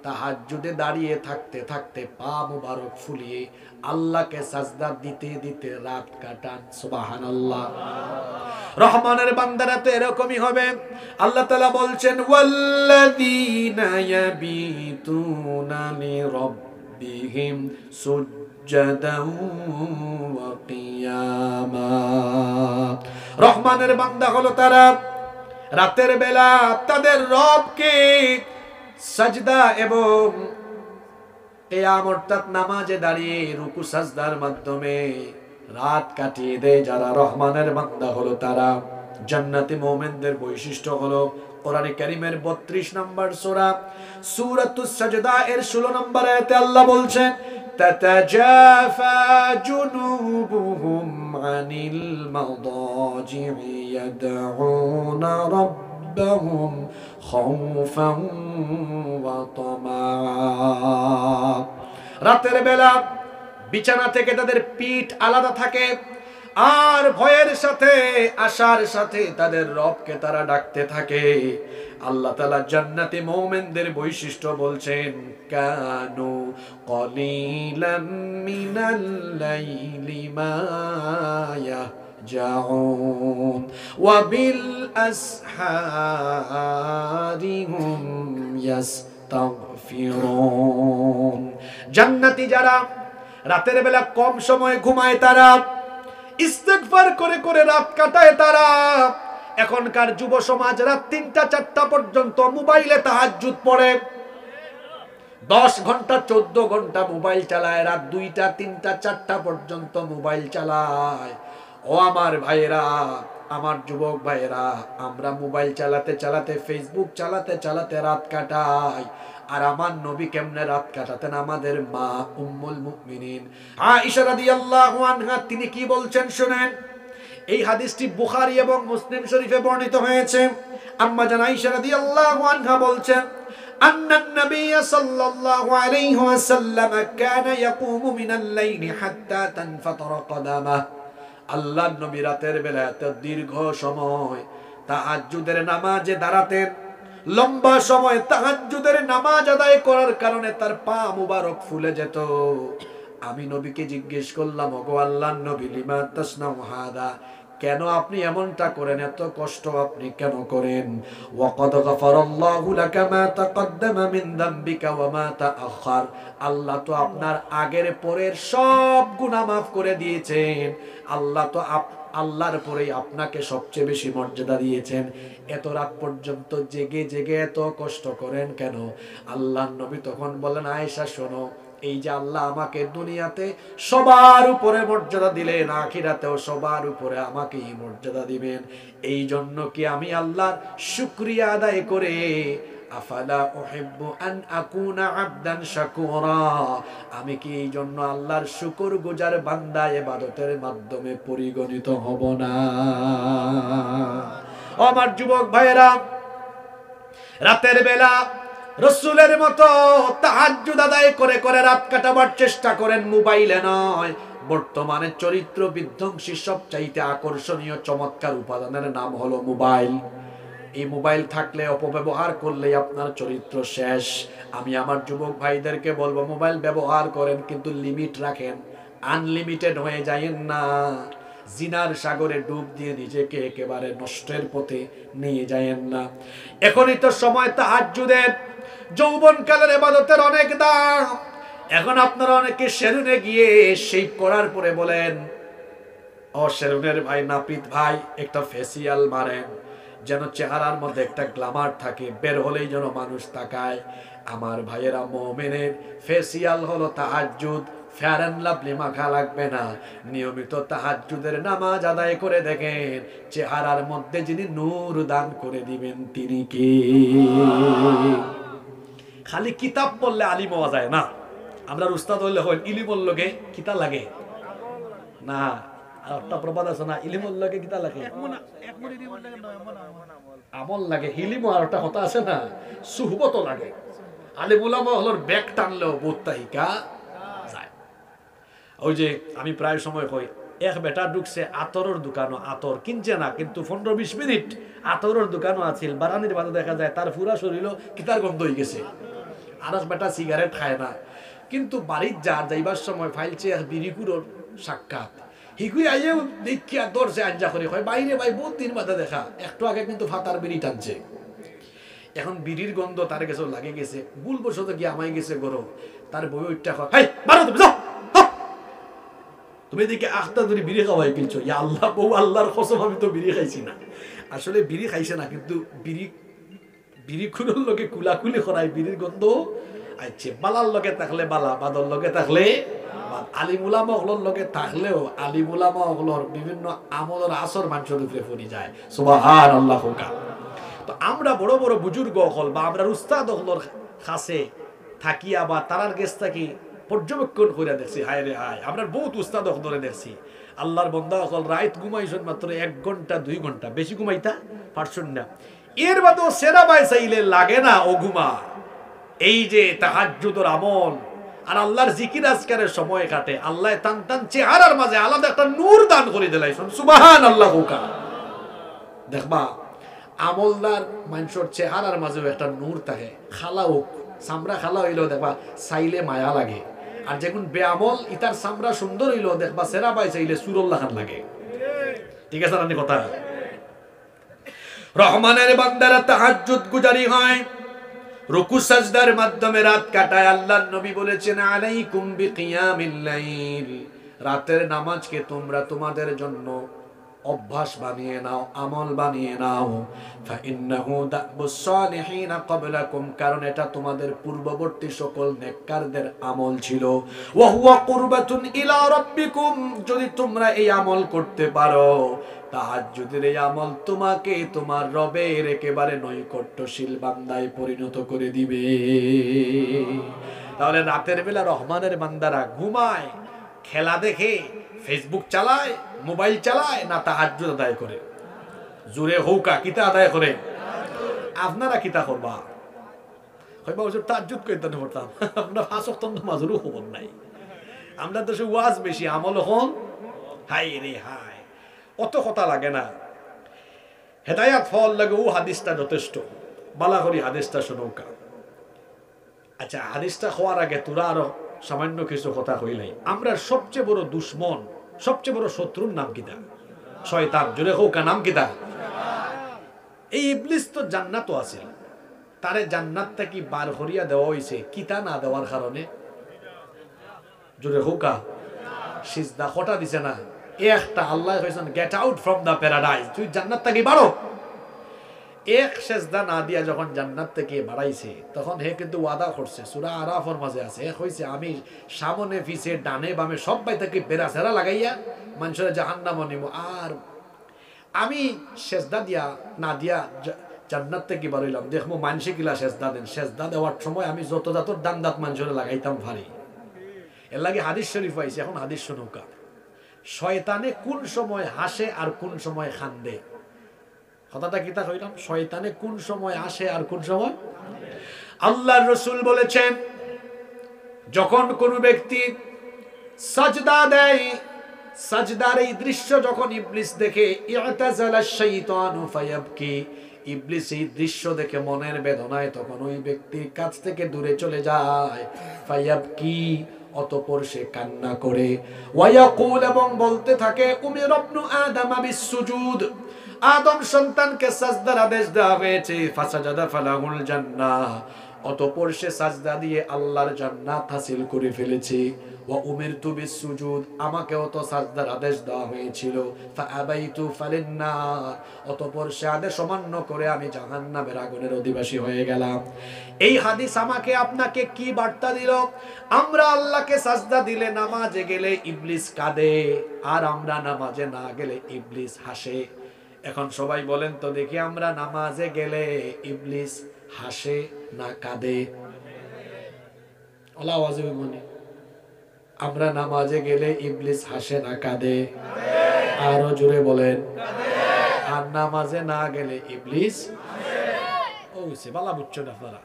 তাহাজ্জুদে দাঁড়িয়ে থাকতে থাকতে পা মুবারক ফুলিয়ে আল্লাহকে সাজদা দিতে দিতে রাত কাটান। সুবহানাল্লাহ। রহমানের বান্দারা তো এরকমই হবে। আল্লাহ তাআলা বলছেন ওয়াল্লাযীনা ইয়াবিতুনা লিরাব্বিহিম সুজদান ওয়া কিয়ামা। রহমানের বান্দা হলো তারা রাতের বেলা তাদের রবকে সাজদা এবং কিয়াম অর্থাৎ নামাজে দাঁড়িয়ে রুকু সাজদার মাধ্যমে রাত কাটিয়ে দেয় যারা। রহমানের বান্দা হলো তারা। জান্নাতি মুমিনদের বৈশিষ্ট্য হলো কোরআনে কারীমের 32 নম্বর সূরা সূরাতুস সাজদা এর 16 নম্বর আয়াতে আল্লাহ বলছেন তাতাজাফা জুনুবুহুম আনিল মাদাজি'i ইয়াদউনা ربهم خوفا وطمعا রাতের বেলা বিছানা থেকে তাদের পিঠ আলাদা থাকে আর ভয়ের সাথে আশার সাথে তাদের রবকে তারা ডাকতে থাকে আল্লাহ তাআলা জান্নাতি মুমিনদের বৈশিষ্ট্য বলছেন কানু কলিলাম মিনাল লাইলি মা ইয়াহজাউন ওয়া বিল আসহারি হুম ইয়াস্তাগফিরুন জান্নাতি যারা রাতের বেলা কম সময় ঘুমায় তারা ইস্তেগফার করে করে রাত কাটায় তারা এখনকার যুব সমাজ রাত 3টা 4টা পর্যন্ত মোবাইলে তাহাজ্জুদ পড়ে 10 ঘন্টা 14 ঘন্টা মোবাইল চালায় রাত 2টা 3টা 4টা পর্যন্ত মোবাইল চালায় ও আমার ভাইরা আমার যুবক ভাইরা আমরা মোবাইল চালাতে চালাতে ফেসবুক চালাতে চালাতে রাত কাটাই আর আমার নবী কেমনে রাত কাটাতেন আমাদের মা উম্মুল মুমিনিন আয়েশা রাদিয়াল্লাহু আনহা তিনি কি বলছেন শুনেন এই হাদিসটি বুখারী এবং মুসলিম শরীফে বর্ণিত হয়েছে আম্মা জান আয়েশা রাদিয়াল্লাহু আনহা বলছেন আন্নান নবী সাল্লাল্লাহু আলাইহি ওয়াসাল্লাম কানা ইয়াকুমু মিনাল লাইলি হাত্তা তানফাতারা কদামাহ আল্লাহর নবী রাতের বেলা এত দীর্ঘ সময় তাহাজ্জুদের নামাজে দাঁড়াতেন লম্বা সময় তাহাজ্জুদের নামাজ আদায় করার কারণে তার পা মুবারক ফুলে যেত আমি নবীকে জিজ্ঞেস করলাম ওগো আল্লাহর নবী লিমা তাসনাউ হাদা কেন আপনি এমনটা করেন এত কষ্ট আপনি কেন করেন ওয়াকাদ গাফারাল্লাহু লাকা মা তাকদ্দামা মিন যামবিকা ওয়া মা তাআখার আল্লাহ তো আপনার আগের পরের সব গুনাহ maaf করে দিয়েছেন আল্লাহ তো আল্লাহর পরেই আপনাকে সবচেয়ে বেশি মর্যাদা দিয়েছেন এত রাত পর্যন্ত জেগে জেগে এত কষ্ট করেন কেন আল্লাহর নবী তখন বলেন আয়েশা শোনো এই যে আল্লাহ আমাকে দুনিয়াতে সবার উপরে মর্যাদা দিলেন আখিরাতেও সবার উপরে আমাকেই মর্যাদা দিবেন এই জন্য কি আমি আল্লাহর শুকরিয়া আদায় করে আফালা উহিব্বু আন আকুনা আবদান শাকুরা আমি কি এই জন্য আল্লাহর শুকরগুজার বান্দা ইবাদতের মাধ্যমে পরিগণিত হব না আমার যুবক ভাইরা রাতের বেলা রাসূলের মতো তাহাজ্জুদ আদায় করে করে রাত কাটাবার চেষ্টা করেন মোবাইলে নয় বর্তমানে চরিত্র বিধ্বংসী সবচাইতে আকর্ষণীয় চমৎকার উপাদানের নাম হলো মোবাইল এই মোবাইল থাকলে অপব্যবহার করলে আপনার চরিত্র শেষ আমি আমার যুবক ভাইদেরকে বলবো মোবাইল ব্যবহার করেন কিন্তু লিমিট রাখেন আনলিমিটেড হয়ে যায়েন না জিনার সাগরে ডুব দিয়ে নিজেকে একেবারে নষ্টের পথে নিয়ে যায়েন না এখনই তো সময় তাহাজ্জুদের যৌবনকালের ইবাদতের অনেক দাম এখন আপনারা অনেকে সেলুনে গিয়ে শেভ করার পরে বলেন ও সেলুনের ভাই নাপিত ভাই একটা ফেসিয়াল মারেন যেন চেহারার মধ্যে একটা গ্ল্যামার থাকে বের হলেই যেন মানুষ তাকায় আমার ভাইয়েরা মুমিনের ফেসিয়াল হলো তাহাজ্জুদ ফেয়ার এন্ড লাভলি মাখা লাগবে না নিয়মিত তাহাজ্জুদের নামাজ আদায় করে দেখেন চেহারার মধ্যে যিনি নূর দান করে দিবেন তিনি কে খালি কিতাব পড়লে আলিম হওয়া যায় না আমরা উস্তাদ হইলে হয় ইলিমর লগে কিতা লাগে না আর একটা প্রবাদ আছে না ইলিমর লগে কিতা লাগে আমল লাগে ইলিম আর একটা কথা আছে না সুহবত লাগে আলিম উলামা হলোর ব্যাগ টানলেও বোত্তাহিকা যায় ওই যে আমি প্রায় সময় কই এক বেটা ঢুকছে আতরের দোকানও আতর কিনছে না কিন্তু 15-20 মিনিট আতরের দোকানও আছিল বারানির বাদে দেখা যায় তার পুরা শরীরও কিতার গন্ধ হয়ে গেছে আর এক বেটা সিগারেট খায় না কিন্তু বাড়ির যাইবার সময় ফাইলছে বিড়িকুড়োর সাক্ষাৎ হিকুই আইয়েও দেখিয়া দরজে আঞ্জা করে হয় বাইরে ভাই বহুত দিন বাদে দেখা একটু আগে কিন্তু ফাতার বিড়ি টানছে এখন বিড়ির গন্ধ তার কাছে লাগে গেছে ভুলবশত গিয়ে আমায় গেছে গরম তার বই ওইটা হয় বারো তুমি যাও তুমি এদিকে আখটা ধরে বিড়ি খাওয়াই কিনছো ইয়া আল্লাহ বউ আল্লাহর কসম আমি তো বিড়ি খাইছি না আসলে বিড়ি খাইছে না কিন্তু বিড়ি খুনোর লগে কুলাকুলি করাই বিড়ির গন্ধ আইছে বালার লগে থাকলে বালা বাদর লগে থাকলে আলিম উলামা হলর লগে থাকলেও আলিম উলামা হলর বিভিন্ন আমলের আসর মানুষের উপরে পড়ে যায় সুবহানাল্লাহ তো আমরা বড় বড় বুজুর্গ হল বা আমরা উস্তাদ হলর কাছে থাকিয়া বা তারার গেছ থাকি পর্যবেক্ষণ করে দেখছি হায় রে হায় আমরা বহুত উস্তাদ ধরে দেখছি আল্লাহর বন্দা হল রাত ঘুমাইছেন মাত্র 1 ঘন্টা 2 ঘন্টা বেশি ঘুমাইতা পারছেন না এর বাদেও সেরা বাই চাইলে লাগে না ও ঘুমা। এই যে তাহাজ্জুদের আমল আর আল্লাহর জিকির আজকারের সময় কাটে, আল্লাহ তান তান চেহারার মাঝে আলাদা একটা নূর দান করে দিলাইছেন। সুবহানাল্লাহ হুকা। দেখবা আমলদার মানুষের চেহারার মাঝেও একটা নূর থাকে। খালাও চামড়া খালা হইলেও দেখবা চাইলে মায়া লাগে, আর যখন বেআমল ইতার চামড়া সুন্দর হইলেও দেখবা সেরা বাই চাইলে সুরল্লাহ খান লাগে। ঠিক আছে না কথা? রহমানের বান্দারা তাহাজ্জুদ গুজারি হয়, রুকু সাজদার মাধ্যমে রাত কাটায়। আল্লাহর নবী বলেছেন আলাইকুম বিকিয়ামিল লাইল, রাতের নামাজকে তোমরা তোমাদের জন্য অভ্যাস বানিয়ে নাও, আমল বানিয়ে নাও। ফাইন্নাহু দাবুস সালিহিন ক্বাবলাকুম, কারণ এটা তোমাদের পূর্ববর্তী সকল নেককারদের আমল ছিল। ওয়া হুয়া কুরবাতুন ইলা রাব্বিকুম, যদি তোমরা এই আমল করতে পারো, তাহাজ্জুদের এই আমল তোমাকে তোমার রবের একেবারে নৈকট্যশীল বান্দায় পরিণত করে দিবে। তাহলে রাতের বেলা রহমানের বান্দারা ঘুমায়, খেলা দেখে, ফেসবুক চালায়, মোবাইল চালায়, না তাহাজ্জুদ আদায় করে? জোরে হৌকা কিতা আদায় করে? আপনারা কিতা করবা? হয়বা ওই তাহাজ্জুদ কইতে না পড়তাম, আমরা পাঁচ ওয়াক্ত নামাজেরও খবর নাই। আমরা দেশে ওয়াজ বেশি, আমল হন হাই রে হাই, অত কথা লাগে না। হেদায়াত ফল লাগে ও হাদিসটা যথেষ্ট। বালা করি হাদিসটা শুনৌকা। আচ্ছা, হাদিসটা হওয়ার আগে তোরা আরো সামান্য কিছু কথা কইলাই। আমরা সবচেয়ে বড় দুশ্মন, সবচেয়ে বড় শত্রুর নাম কিতা? শয়তান। জোরে হোকা নাম কিতা? এই ইবলিস তো জান্নাতও আছে, তারে জান্নাত থেকে বার করিয়া দেওয়া হয়েছে কিতা না দেওয়ার কারণে? জোরে হোকা সিজদা খটা দিছে না একটা। আল্লাহ কইছেন get out from the paradise, তুই জান্নাত থেকে বাড়ো। এক সেজদা না দিয়া যখন জান্নাত থেকে বাড়াইছে, তখন হে কিন্তু ওয়াদা করছে, সূরা আরাফের মাঝে আছে, কইছে আমি সামনে পিছে ডানে বামে সবাই থেকে বেড়াছেরা লাগাইয়া মানুষের জাহান্নামে নিব, আর আমি সেজদা দিয়া না দিয়া জান্নাত থেকে বাড়াইলাম, দেখবো মানুষে কিলা সেজদা দেন। সেজদা দেওয়ার সময় আমি যত যত দান দাঁত মানুষের লাগাইতাম ভারী। এর লাগে হাদিস শরীফ আইছে। এখন হাদিস শুনুকা। শয়তানে কোন সময় হাসে আর কোন সময় কান্দে? কথাটা কিতা কইলাম? শয়তানে কোন সময় আসে আর কোন সময়? আল্লাহর রাসূল বলেছেন, যখন কোন ব্যক্তি সাজদা দেয়, সাজদার এই দৃশ্য যখন ইবলিস দেখে, ইআতাজালা শাইতানু ফায়াবকি, ইবলিস এই দৃশ্য দেখে মনের বেদনায় তখন ওই ব্যক্তির কাছ থেকে দূরে চলে যায়। ফায়াবকি, অতঃপর সে কান্না করে। ওয়ায়াকুল, এবং বলতে থাকে, উমির ইবনু আদম বিসসুজুদ, আদম সন্তানকে সাজদার আদেশ দেওয়া হয়েছে। ফাসাজাদা ফালাহুল জান্নাহ, অতঃপর সে সাজদা দিয়ে আল্লাহর জান্নাত হাসিল করে ফেলেছে। ওয়া উমিরতু বিসসুজুদ, আমাকেও তো সাজদার আদেশ দেওয়া হয়েছিল। ফাআবাইতু ফালিন্নার, অতঃপর সে আদেশ অমান্য করে আমি জাহান্নামের আগুনের অধিবাসী হয়ে গেলাম। এই হাদিস আমাকে আপনাকে কি বার্তা দিল? আমরা আল্লাহকে সাজদা দিলে, নামাজে গেলে ইবলিস কাঁদে, আর আমরা নামাজে না গেলে ইবলিস হাসে। এখন সবাই বলেন তো দেখি, আমরা নামাজে গেলে ইবলিস হাসে না কাঁদে? ওলা আওয়াজে বলি, আমরা নামাজে গেলে ইবলিস হাসে না কাঁদে? আরো জোরে বলেন। আর নামাজে না গেলে ইবলিস ওইছে। বালা বুঝছেন আপনারা?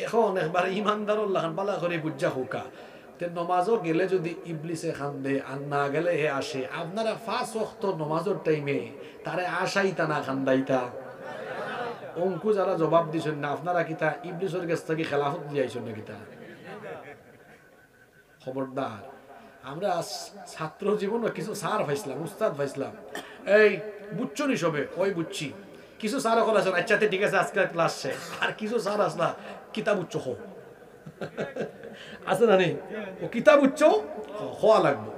এখন একবার ইমানদারুল্লাহ বালা করে বুঝা হোকা, নমাজও গেলে যদি ইবলিসে কান্দে আর না গেলে হে আসে, আপনারা 5 ওয়াক্ত নমাজের টাইমে তারে আশাইতা না কান্দাইতা? অঙ্কু যারা জবাব দিছেন না, আপনারা কিতা ইবলিসের কাছ থেকে খেলাফত দিয়েছেন না কিতা? খবরদার। আমরা ছাত্র জীবনে কিছু স্যার পাইছিলাম, উস্তাদ পাইছিলাম, এই বুঝছো নি সবে? ওই বুঝছি। কিছু স্যার এখন আছেন, আচ্ছা ঠিক আছে আজকের ক্লাস শেষ। আর কিছু স্যার আসলা, কিতাব উচ্চ হো আছে না নেই? ও কিতাব উচ্চ হওয়া লাগবো।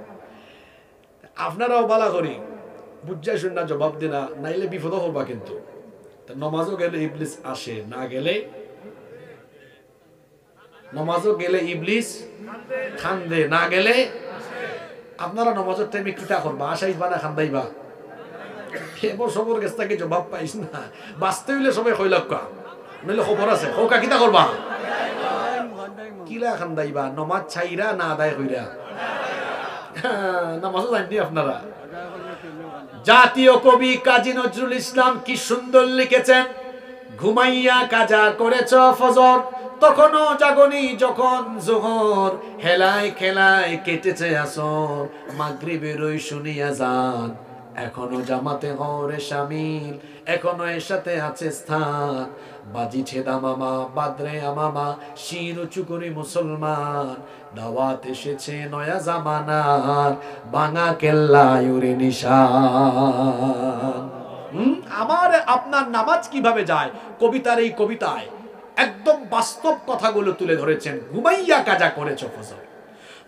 আপনারাও বালা করি বুঝাই শুন না, জবাব দিনা, নাইলে বিপদ হবা। কিন্তু নমাজও গেলে ইবলিস আসে, না গেলে, নমাজও গেলে ইবলিস খান্দে, না গেলে। আপনারা নমাজের টাইমে কিতা করবা? আশাইবা না খান্দাইবা? এবার সবর কাছ থেকে জবাব পাইস না। বাঁচতে হইলে সবাই কইলকা, নইলে খবর আছে ওকা কিতা করবা? কিলা খান্দাইবা? নমাজ ছাইরা না আদায় কইরা? নামাজও জানতি আপনারা? জাতীয় কবি কাজী নজরুল ইসলাম কি সুন্দর লিখেছেন, ঘুমাইয়া কাজা করেছ ফজর, তখনও জাগনি যখন জোহর, হেলায় খেলায় কেটেছে আসর, মাগরিবের ওই শুনিয়া যান, এখনো জামাতে হরে শামিল, এখনো এর সাথে আছে স্থান, বাজিছে দামামা বাদরে আমামা, শির উঁচু করে মুসলমান, দাওয়াত এসেছে নয়া জামানার, ভাঙা কেল্লায় উরে নিশান। আমার আপনার নামাজ কিভাবে যায়, কবিতার এই কবিতায় একদম বাস্তব কথাগুলো তুলে ধরেছেন। ঘুমাইয়া কাজা করেছ ফজর,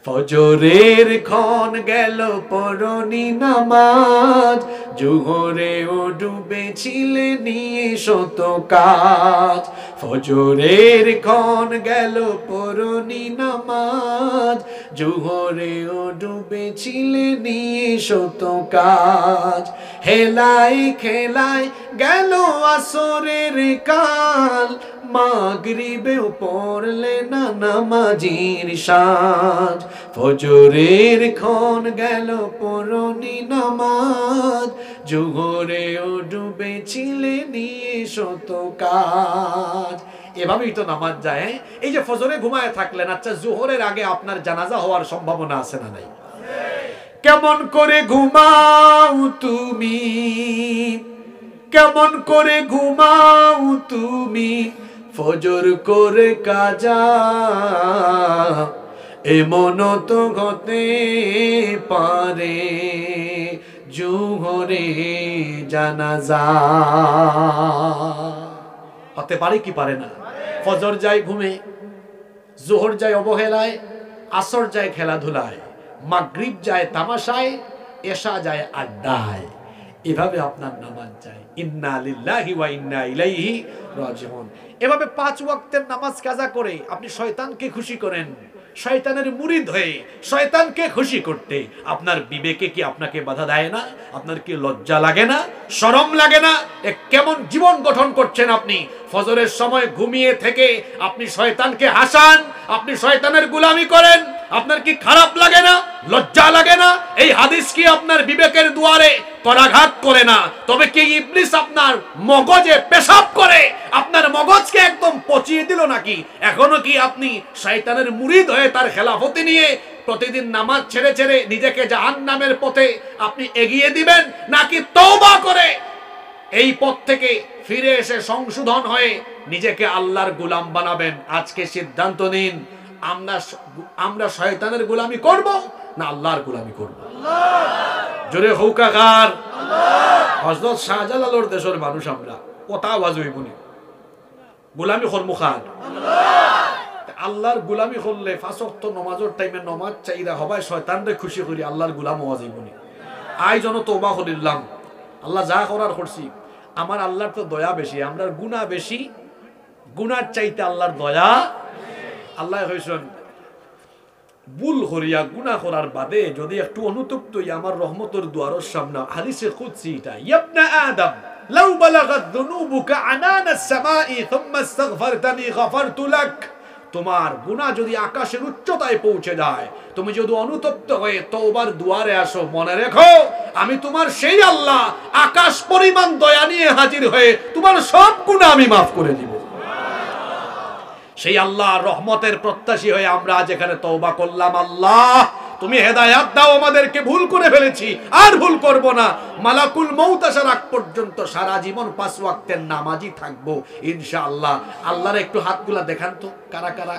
ফজরের ক্ষণ গেল পরনি নামাজ, জোহরে ও ডুবেছিলে নিয়ে শত কাজ, ফজরের ক্ষণ গেল পরনি নামাজ, জোহরে ও ডুবেছিলে নিয়ে শত কাজ, হেলায় খেলায় গেল আসরের কাল, মাগরিবেও পড়লে না নামাজির সাজ, ফজরের ক্ষণ গেল পরনি নামাজ, জোহরেও ডুবেছিলে নিয়ে শত কাজ। এভাবেই তো নামাজ যায়। এই যে ফজরে ঘুমায় থাকলেন, আচ্ছা জোহরের আগে আপনার জানাজা হওয়ার সম্ভাবনা আছে না নাই? কেমন করে ঘুমাও তুমি, কেমন করে ঘুমাও তুমি, ফজর করে কাজা, এমন তো হতে পারে জোহরে জানাজা। হতে পারে কি পারে না? ফজর যায় ঘুমে, জোহর যায় অবহেলায়, আসর যায় খেলাধুলায়, মাগরিব যায় তামাশায়, এশা যায় আড্ডায়। এভাবে আপনার নামাজ যায়। ইন্না লিল্লাহি ওয়া ইন্না ইলাইহি রাজিউন। এভাবে 5 ওয়াক্তের নামাজ কাজা করে আপনি শয়তানকে খুশি করেন। শয়তানের মুরিদ হয়ে শয়তানকে খুশি করতে আপনার বিবেকে কি আপনাকে বাধা দেয় না? আপনার কি লজ্জা লাগে না? শরম লাগে না? এ কেমন জীবন গঠন করছেন আপনি? ফজরের সময় ঘুমিয়ে থেকে আপনি শয়তানকে হাসান, আপনি শয়তানের গোলামি করেন। আপনার কি খারাপ লাগে না? লজ্জা লাগে না? এই হাদিস কি আপনার বিবেকের দুয়ারে করাঘাত করে না? তবে কি ইবলিস আপনার মগজে পেশাব করে আপনার মগজকে একদম পচিয়ে দিল নাকি? এখনো কি আপনি শয়তানের মুরিদ হয়ে তার খেলাফতি নিয়ে প্রতিদিন নামাজ ছেড়ে ছেড়ে নিজেকে জাহান্নামের পথে আপনি এগিয়ে দিবেন, নাকি তওবা করে এই পথ থেকে ফিরে এসে সংশোধন হয়ে নিজেকে আল্লাহর গোলাম বানাবেন? আজকে সিদ্ধান্ত নিন, আমরা শয়তানের গোলামি করব না আল্লাহর গোলামি করব? জোরে হৌকাগার। হযরত শাহজালালের দেশের মানুষ আমরা, কথা আওয়াজ হইবনি, গোলামি করমু খান আল্লাহর গোলামি করলে 5 ওয়াক্ত নামাজের টাইমে নামাজ চাইরা হবাই শয়তানরে খুশি করি আল্লাহর গোলাম হওয়া যাইবনি। আই জন তওবা করিলাম, আল্লাহ যা করার করছি, আমার আল্লাহর তো দয়া বেশি, আমরা গুনাহ বেশি, গুনার চাইতে আল্লাহর দয়া। আল্লাহ হইছেন ভুল করিয়া গুনাহ করার বাদে যদি একটু অনুতপ্ত হই আমার রহমতের দুয়ারের সামনে, হাদিসে কুদসি এটা, ইবনা আদম লাউ বালাগাত যুনুবুকা আনানাস সামাই থুম্মা ইস্তাগফারতানি গফারতু লাক, তোমার গুনাহ যদি আকাশের উচ্চতায় পৌঁছে যায়, তুমি যদি অনুতপ্ত হয়ে তওবার দুয়ারে আসো, মনে রেখো আমি তোমার সেই আল্লাহ আকাশ পরিমাণ দয়া নিয়ে হাজির হয়ে তোমার সব গুনাহ আমি মাফ করে দিব। সেই আল্লাহর রহমতের প্রত্যাশী হয়ে আমরা আজ এখানে তওবা করলাম। আল্লাহ তুমি হেদায়েত দাও আমাদেরকে, ভুল করে ফেলেছি আর ভুল করব না। মালাকুল মউত আসার আগ পর্যন্ত সারা জীবন 5 ওয়াক্তের নামাজই থাকবো ইনশাআল্লাহ। আল্লাহর একটু হাতগুলা দেখান তো, কারা কারা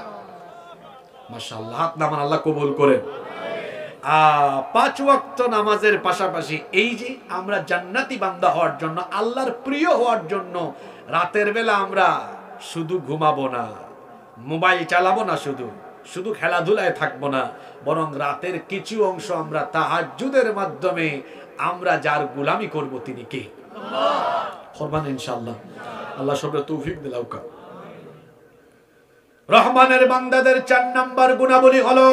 মাশাআল্লাহ হাত নামান, আল্লাহ কবুল করেন। 5 ওয়াক্ত নামাজের পাশাপাশি এই যে আমরা জান্নাতি বান্দা হওয়ার জন্য, আল্লাহর প্রিয় হওয়ার জন্য রাতের বেলা আমরা শুধু ঘুমাবো না, মোবাইল চালাবো না, শুধু খেলাধুলায় থাকবো না, বরং রাতের কিছু অংশ আমরা তাহাজ্জুদের মাধ্যমে আমরা যার গোলামি করব তিনি কে? আল্লাহ। ইনশাআল্লাহ আল্লাহ সবরে তৌফিক দিলাউকা। রহমানের বান্দাদের 4 নাম্বার গুণাবলী হলো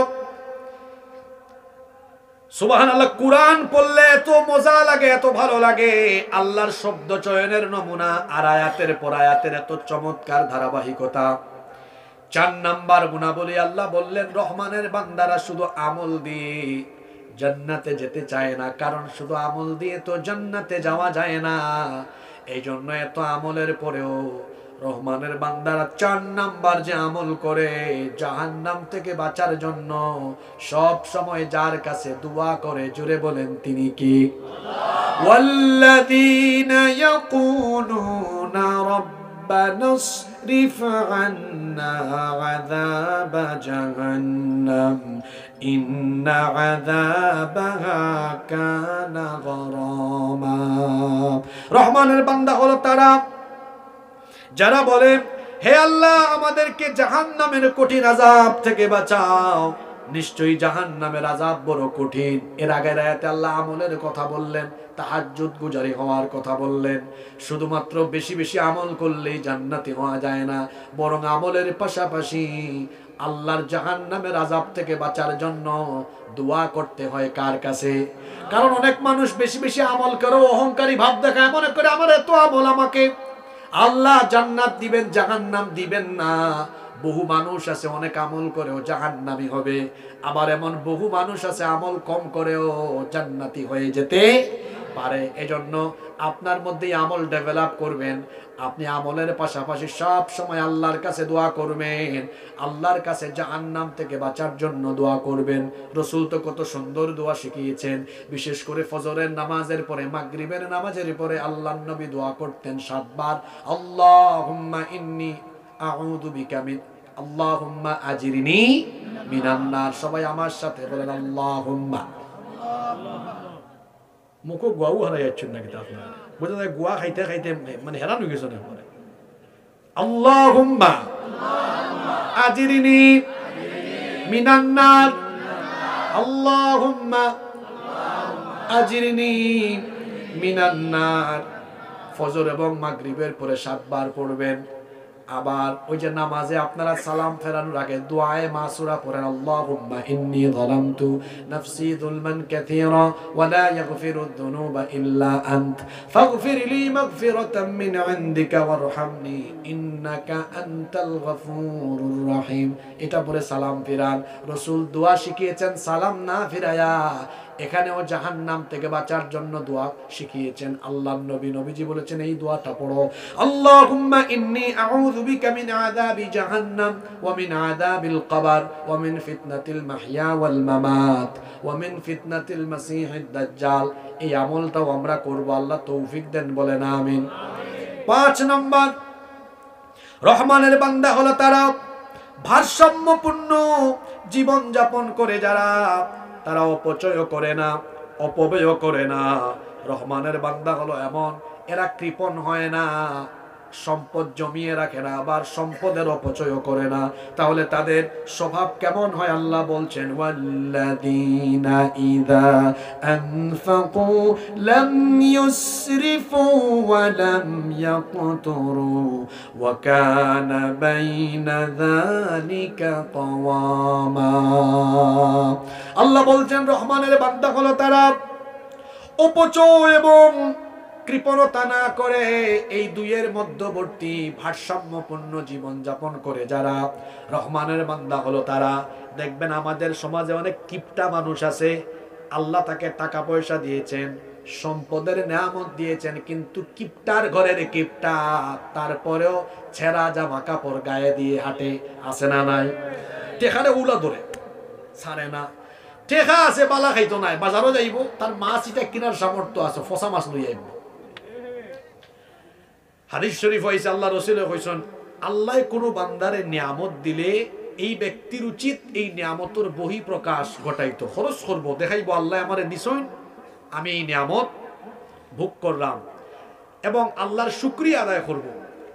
সুবহানাল্লাহ। কুরআন পড়লে এত মজা লাগে, এত ভালো লাগে, আল্লাহর শব্দ চয়নের নমুনা আর আয়াতের পর আয়াতের এত চমৎকার ধারাবাহিকতা। 4 নাম্বার গুণাবলী আল্লাহ বললেন রহমানের বান্দারা শুধু আমল দিয়ে জান্নাতে যেতে চায় না, কারণ শুধু আমল দিয়ে তো জান্নাতে যাওয়া যায় না। এই জন্য এত আমলের পরেও রহমানের বান্দারা 4 নাম্বার যে আমল করে জাহান্নাম থেকে বাঁচার জন্য সব সময় যার কাছে দোয়া করে, জোরে বলেন তিনি কি? ওয়াল্লাযীনা ইয়াকুলুনা রাব্বানা ইসরিফ আন্না আযাবা জাহান্নাম ইন্না আযাবাহা কানা গরামা। রহমানের বান্দা হলো তারা যারা বলে, হে আল্লাহ আমাদেরকে জাহান্নামের কঠিন আযাব থেকে বাঁচাও। নিশ্চয়ই জাহান্নামের আযাব বড় কঠিন। এর আগের আয়াতে আল্লাহ আমলের কথা বললেন, তাহাজ্জুদ গুজারি হওয়ার কথা বললেন। শুধুমাত্র বেশি বেশি আমল করলেই জান্নাতি হওয়া যায় না, বরং আমলের পাশাপাশি আল্লাহর জাহান্নামের আযাব থেকে বাঁচার জন্য দোয়া করতে হয় কার কাছে? কারণ অনেক মানুষ বেশি বেশি আমল করে অহংকারী ভাব দেখায়, মনে করে আমার এত আমল আমাকে আল্লাহ জান্নাত দিবেন জাহান্নাম দিবেন না। বহু মানুষ আছে অনেক আমল করেও জাহান্নামী হবে, আবার এমন বহু মানুষ আছে আমল কম করেও জান্নাতি হয়ে যেতে পারে। এজন্য আপনার মধ্যে আমল ডেভেলপ করবেন। আপনি আমলের পাশাপাশি সব সময় আল্লাহর কাছে দোয়া করবেন, আল্লাহর কাছে জাহান্নাম থেকে বাঁচার জন্য দোয়া করবেন। রাসূল তো কত সুন্দর দোয়া শিখিয়েছেন, বিশেষ করে ফজরের নামাজের পরে, মাগরিবের নামাজের পরে আল্লাহর নবী দোয়া করতেন 7 বার, আল্লাহুম্মা ইন্নী আউযু বিকা মিন, আল্লাহুম্মা আজিরনি মিনান নার। সবাই আমার সাথে বলেন আল্লাহুম্মা। মুখো গোয়াও হারাই যাচ্ছেন নাকি আপনারা? বোঝা যায় গোয়া খাইতে খাইতে মানে হেরান হয়ে গেছে না। আল্লাহুম্মা আজিরনি মিনান নার, আল্লাহুম্মা আজিরনি মিনান নার। ফজর এবং মাগরিবের পরে 7 বার পড়বেন। আবার ওই যে নামাজে আপনারা সালাম ফেরানোর আগে দোয়ায়ে মাসুরা পড়েন, আল্লাহুম্মা ইন্নী যালামতু নাফসি যুলমান কাসীরা ওয়া লা ইয়াগফিরুদ যুনুবা ইল্লা আনত ফাগফির লি মাগফিরাতাম মিন ইনদিকা ওয়ারহামনি ইন্নাকা আনতাল গফুরুর রহিম। এটা পরে সালাম ফিরান। রাসূল দোয়া শিখিয়েছেন সালাম না ফিরায়া, এখানেও জাহান্নাম থেকে বাঁচার জন্য দোয়া শিখিয়েছেন আল্লাহর নবী। নবীজি বলেছেন এই দোয়াটা পড়ো, আল্লাহুম্মা ইন্নী আউযু বিকা মিন আযাবি জাহান্নাম ওয়া মিন আযাবিল কবর ওয়া মিন ফিতনাতিল মাহইয়া ওয়াল মামাত ওয়া মিন ফিতনাতিল মাসিহিদ দাজ্জাল। এই আমলটাও আমরা করব, আল্লাহ তৌফিক দেন, বলেন আমিন। 5 নম্বর রহমানের বান্দা হলো তারা ভারসাম্যপূর্ণ জীবন যাপন করে যারা, তারা অপচয় করে না, অপব্যয় করে না। রহমানের বান্দা হলো এমন, এরা কৃপণ হয় না, সম্পদ জমিয়ে রাখে না, আবার সম্পদের অপচয় করে না। তাহলে তাদের স্বভাব কেমন হয়? আল্লাহ বলছেন, ওয়াল্লাযীনা ইযা আনফাকু লাম ইউসরিফু ওয়া লাম ইয়াকতুরু ওয়া কানা বাইনা যালিকা কাওয়ামা। আল্লাহ বলছেন রহমানের বান্দা হলো তারা অপচয় এবং কৃপণতা না করে এই দুইয়ের মধ্যবর্তী ভারসাম্যপূর্ণ জীবন যাপন করে যারা। রহমানের বান্দা হলো তারা। দেখবেন আমাদের সমাজে অনেক কিপটা মানুষ আছে, আল্লাহ তাকে টাকা পয়সা দিয়েছেন, সম্পদের নেয়ামত দিয়েছেন, কিন্তু কিপটার ঘরের কিপটা, তারপরেও ছেঁড়া জামা কাপড় গায়ে দিয়ে হাঁটে, আছে না নাই? টেকারে উলা ধরে ছাড়ে না, টেকা আছে বালা খাইতো নাই, বাজারও যাইব, তার মাছ এটা কিনার সামর্থ্য আছে, ফসা মাছ লই আইব। হাদিস শরীফ হয়েছে, আল্লাহ রাসূল কইছেন, আল্লাহ কোনো বান্দারে নিয়ামত দিলে এই ব্যক্তির উচিত এই নিয়ামতের বহি প্রকাশ ঘটাইতো, খরচ করব, দেখাইবো আল্লাহ আমারে দিছেন, আমি এই নিয়ামত ভোগ করলাম, এবং আল্লাহর শুকরিয়া আদায় করব।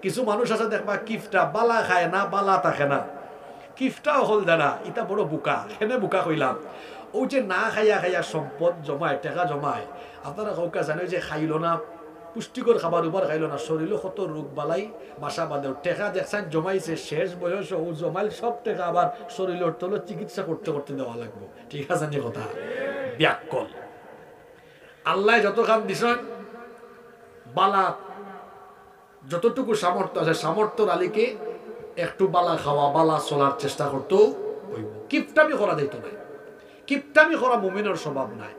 কিছু মানুষ আছে দেখবা কিফটা বালা খায় না, বালা থাকে না, কিফটা হল দাঁড়া, এটা বড় বোকা, হেনে বোকা কইলাম। ওই যে না খাইয়া খাইয়া সম্পদ জমায়, টাকা জমায়, আপনারা কাউকে জানে যে খাইল না, পুষ্টিকর খাবার উপর খাইল না, শরীরে কত রোগ বালাই বাসা বাঁধেও, টেকা দেখছেন জমাইছে, শেষ বয়স ও জমাইল সব টেকা আবার শরীরের তলে চিকিৎসা করতে করতে দেওয়া লাগবে। ঠিক আছে নি কথা? ব্যাকল আল্লাহ যত খান দিছেন, বালা যতটুকু সামর্থ্য আছে, সামর্থ্যর আলীকে একটু বালা খাওয়া, বালা চলার চেষ্টা করতেও হইব। কিপটামি করা যাইতো না, কিপটামি করা মুমিনের স্বভাব নাই।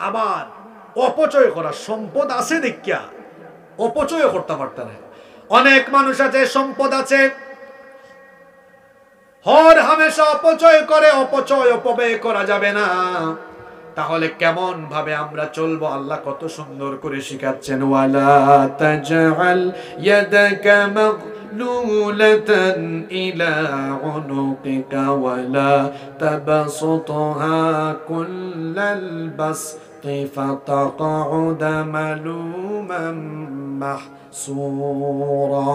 আবার অপচয় করা, সম্পদ আছে দেখিয়া অপচয় করতে পারত না। অনেক মানুষ আছে, সম্পদ আছে, হর হামেশা অপচয় করে। অপচয় অপব্যয় করা যাবে না। তাহলে কেমন ভাবে আমরা চলবো? আল্লাহ কত সুন্দর করে শিখাচ্ছেন, ওয়ালা তাজআল ইয়াদাকা মাগলুলাতান ইলা উনুকিকা ওয়ালা তাবসুতহা কুল্লাল বাসতি ফাতাকউদা মালুমান মাহসুরা।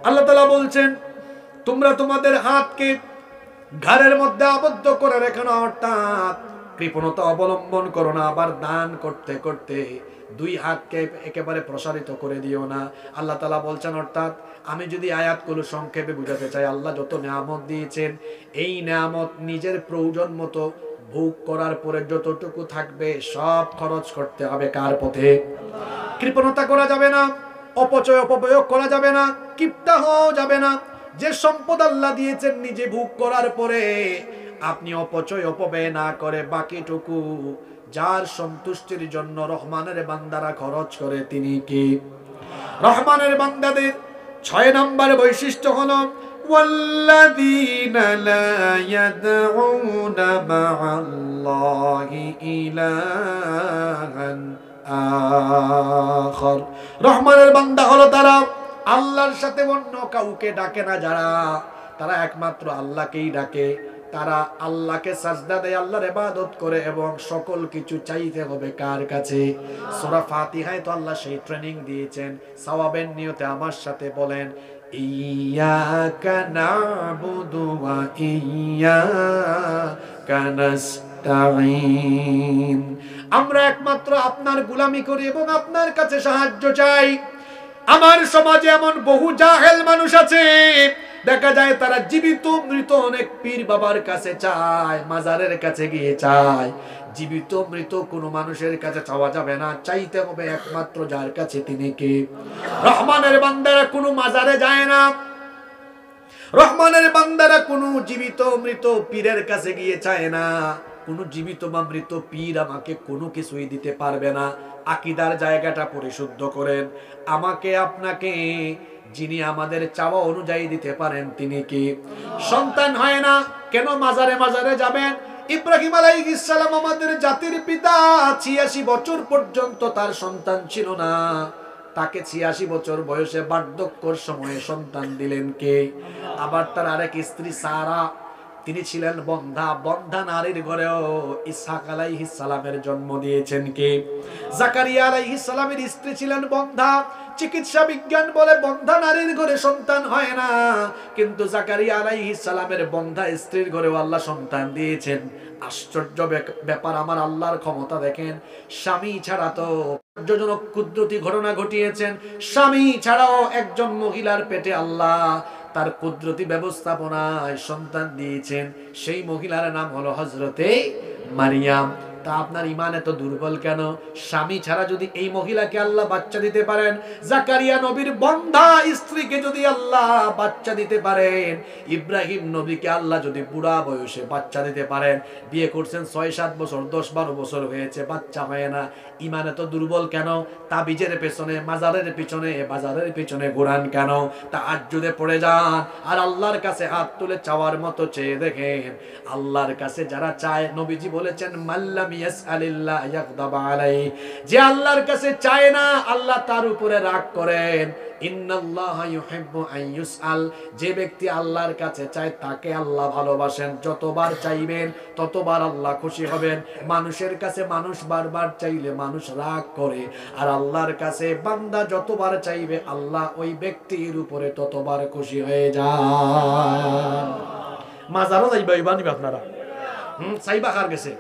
আল্লাহ তাআলা বলছেন, তোমরা তোমাদের হাতকে ঘাড়ের মধ্যে আবদ্ধ করে রেখো না, অর্থাৎ কৃপণতা অবলম্বন করো না। আবার দান করতে করতে দুই হাতকে একেবারে প্রসারিত করে দিও না। আল্লাহ তাআলা বলছেন, অর্থাৎ আমি যদি আয়াতগুলো সংক্ষেপে বুঝাতে চাই, আল্লাহ যত নিয়ামত দিয়েছেন, এই নিয়ামত নিজের প্রয়োজন মতো ভোগ করার পরে যতটুকু থাকবে সব খরচ করতে হবে কার পথে? কৃপণতা করা যাবে না, অপচয় অপব্যয় করা যাবে না, কিপটা হওয়া যাবে না। যে সম্পদ আল্লাহ দিয়েছেন নিজে ভোগ করার পরে আপনি অপচয় অপব্যয় না করে বাকিটুকু যার সন্তুষ্টির জন্য রহমানের বান্দারা খরচ করে, তিনি কি? রহমানের বান্দাদের 6 নম্বর বৈশিষ্ট্য হলো ওয়াল্লাযীনা লা ইয়াদউনা মা'আল্লাহি ইলাহান আখার। রহমানের বান্দা হলো তারা আল্লাহর সাথে অন্য কাউকে ডাকে না, যারা তারা একমাত্র আল্লাহকেই ডাকে। তারা আল্লাহকে সাজদা দেয়, আল্লাহর ইবাদত করে, এবং সকল কিছু চাইতে হবে কার কাছে? সূরা ফাতিহায় তো আল্লাহ সেই ট্রেনিং দিয়েছেন। সওয়াবের নিয়তে আমার সাথে বলেন, ইয়াকা না'বুদু ওয়া ইয়াকা নাস্তাঈন। আমরা একমাত্র আপনার গোলামি করি এবং আপনার কাছে সাহায্য চাই। আমার সমাজে এমন বহু জাহেল মানুষ আছে, দেখা যায় তারা জীবিত মৃত অনেক পীর বাবার কাছে চায়, মাজারের কাছে গিয়ে চায়। জীবিত মৃত কোনো মানুষের কাছে চাওয়া যাবে না, চাইতে হবে একমাত্র যার কাছে, তিনি কে? রহমানের বান্দারা কোনো মাজারে যায় না, রহমানের বান্দারা কোনো জীবিত মৃত পীরের কাছে গিয়ে চায় না। কোনো জীবিত বা মৃত পীর আমাকে কোনো কিছুই দিতে পারবে না। আকীদার জায়গাটা পরিশুদ্ধ করেন। আমাকে আপনাকে যিনি আমাদের চাওয়া অনুযায়ী দিতে পারেন, তিনি কি? সন্তান হয় না, কেন মাজারে মাজারে যাবেন? ইব্রাহিম আলাইহিস সালাম আমাদের জাতির পিতা, 86 বছর পর্যন্ত তার সন্তান ছিল না। তাকে 86 বছর বয়সে বার্ধক্যর সময়ে সন্তান দিলেন কে? আবার তার আরেক স্ত্রী সারা, তিনি ছিলেন বন্ধা। বন্ধা নারীর ঘরেও ইসহাক আলাইহিস সালামের জন্ম দিয়েছেন কে? জাকারিয়া আলাইহিস সালামের স্ত্রী ছিলেন বন্ধা। চিকিৎসা বিজ্ঞান বলে বন্ধা নারীর ঘরে সন্তান হয় না, কিন্তু জাকারিয়া আলাইহিস সালামের বন্ধা স্ত্রীর ঘরেও আল্লাহ সন্তান দিয়েছেন। আশ্চর্য ব্যাপার, আমার আল্লাহর ক্ষমতা দেখেন। স্বামী ছাড়া তো আশ্চর্যজনক কুদরতি ঘটনা ঘটিয়েছেন। স্বামী ছাড়াও একজন মহিলার পেটে আল্লাহ তার কুদরতি ব্যবস্থাপনায় সন্তান দিয়েছেন। সেই মহিলার নাম হলো হযরতে মারিয়াম। তা আপনার ঈমান এত দুর্বল কেন? স্বামী ছাড়া যদি এই মহিলাকে আল্লাহ বাচ্চা দিতে পারেন, জাকারিয়া নবীর বন্ধা স্ত্রীকে যদি আল্লাহ বাচ্চা দিতে পারেন, ইব্রাহিম নবীকে আল্লাহ যদি বুড়া বয়সে বাচ্চা দিতে পারেন, বিয়ে করছেন 6-7 বছর, 10-12 বছর হয়েছে, বাচ্চা হয় না, ঈমান এত দুর্বল কেন? তাবিজের পেছনে, মাজারের পিছনে, বাজারের পিছনে ঘোরান কেন? তাহাজ্জুদে পড়ে যান আর আল্লাহর কাছে হাত তুলে চাওয়ার মতো চেয়ে দেখেন। আল্লাহর কাছে যারা চায়, নবীজি বলেছেন, মাল্লাম ইয়াসআলিল্লাহ ইয়াগদাব আলাইহি, যে আল্লাহর কাছে চায় না আল্লাহ তার উপরে রাগ করেন। ইন্নাল্লাহা ইউহিব্বু আন ইউসআল, যে ব্যক্তি আল্লাহর কাছে চায় তাকে আল্লাহ ভালোবাসেন। যতবার চাইবেন ততবার আল্লাহ খুশি হবেন। মানুষের কাছে মানুষ বারবার চাইলে মানুষ রাগ করে, আর আল্লাহর কাছে বান্দা যতবার চাইবে আল্লাহ ওই ব্যক্তির উপরে ততবার খুশি হয়ে যান। মাজারও যাইবা ইবানিবা আপনারা? চাইবা কার গেছে?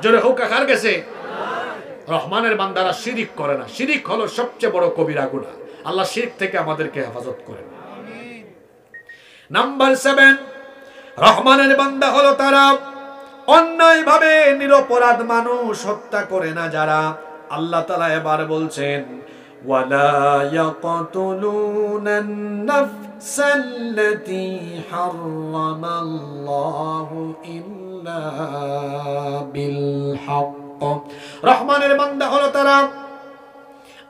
জোরে হোক, কার গেছে? রহমানের বান্দারা শিরিক করে না। শিরিক হলো সবচেয়ে বড় কবিরা গুনাহ। আল্লাহ শিরক থেকে আমাদেরকে হেফাজত করেন। নাম্বার 7, রহমানের বান্দা হলো তারা অন্যায় ভাবে নিরপরাধ মানুষ হত্যা করে না যারা। আল্লাহ তাআলা এবার বলছেন, ওয়ালা ইয়াকতুলুনান নাফসাল্লাতী হারামাল্লাহু ইল্লা বিল হক। রহমানের বান্দা হলো তারা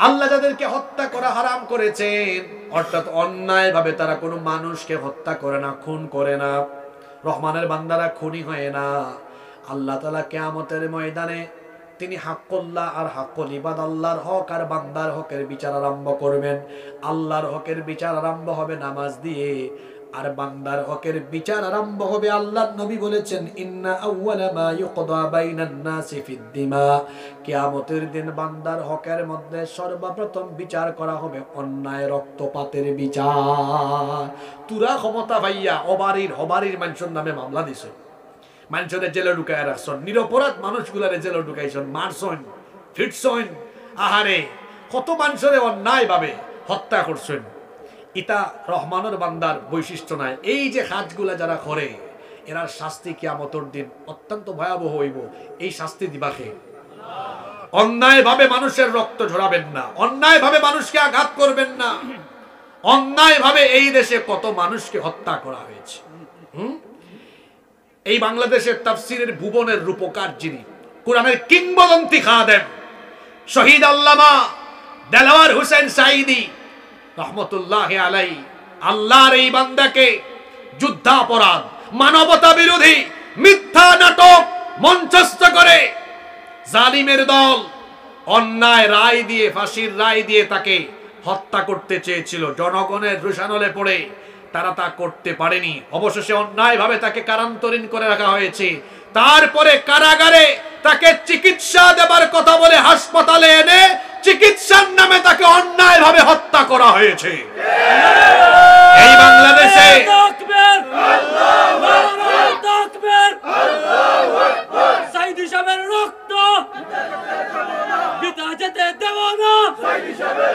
আল্লাহ যাদেরকে হত্যা করা হারাম করেছেন, অর্থাৎ অন্যায়ভাবে তারা কোনো মানুষকে হত্যা করে না, খুন করে না, রহমানের বান্দারা খুনি হয় না, আল্লাহ তাআলা কিয়ামতের ময়দানে তিনি হাক্কুল্লাহ আর হাক্কুল ইবাদ, আল্লাহর হক আর বান্দার হকের বিচার আরম্ভ করবেন। আল্লাহর হকের বিচার আরম্ভ হবে নামাজ দিয়ে, আর বান্দার হকের বিচার আরম্ভ হবে, আল্লাহর নবী বলেছেন ইন্না আউওয়ালা মা ইউকদা বাইনান নাসি ফিদ দিমা, কিয়ামতের দিন বান্দার হকের মধ্যে সর্বপ্রথম বিচার করা হবে অন্যায় রক্তপাতের বিচার। তুরা ক্ষমতা ভাইয়া অবারির মানুষের নামে মামলা দিছ, মানুষের জেলে ঢুকায় রাখছেন, নিরপরাধ মানুষগুলারে জেলে ঢুকাইছেন, মারছেন, ফিটছেন, আহারে কত মানুষের অন্যায় ভাবে হত্যা করছেন। এটা রহমানের বান্দার বৈশিষ্ট্য নয়। এই যে কাজগুলা যারা করে, এরার শাস্তি কিয়ামতের দিন অত্যন্ত ভয়াবহ হইব। এই শাস্তি দিবাকে অন্যায় ভাবে মানুষের রক্ত ঝরাবেন না, অন্যায় ভাবে মানুষকে আঘাত করবেন না। অন্যায় ভাবে এই দেশে কত মানুষকে হত্যা করা হয়েছে। এই বাংলাদেশের তাফসীরের ভুবনের রূপকার যিনি, কোরআনের কিংবদন্তি খাদেম শহীদ আল্লামা দেলাওয়ার হোসেন সাঈদী রহমতুল্লাহি আলাইহি, আল্লাহর এই বান্দাকে যুদ্ধাপরাধ, মানবতা বিরোধী মিথ্যা নাটক মঞ্চস্থ করে জালিমের দল অন্যায় রায় দিয়ে, ফাঁসির রায় দিয়ে তাকে হত্যা করতে চেয়েছিল। জনগণের রোষানলে পড়ে তারা তা করতে পারেনি। অবশেষে অন্যায়ভাবে তাকে কারান্তরীণ করে রাখা হয়েছে। তারপরে কারাগারে তাকে চিকিৎসা দেবার কথা বলে হাসপাতালে এনে চিকিৎসার নামে তাকে অন্যায়ভাবে হত্যা করা হয়েছে। এই বাংলাদেশে সাঈদী সাহেবের রক্ত বিতা যেতে দেব না।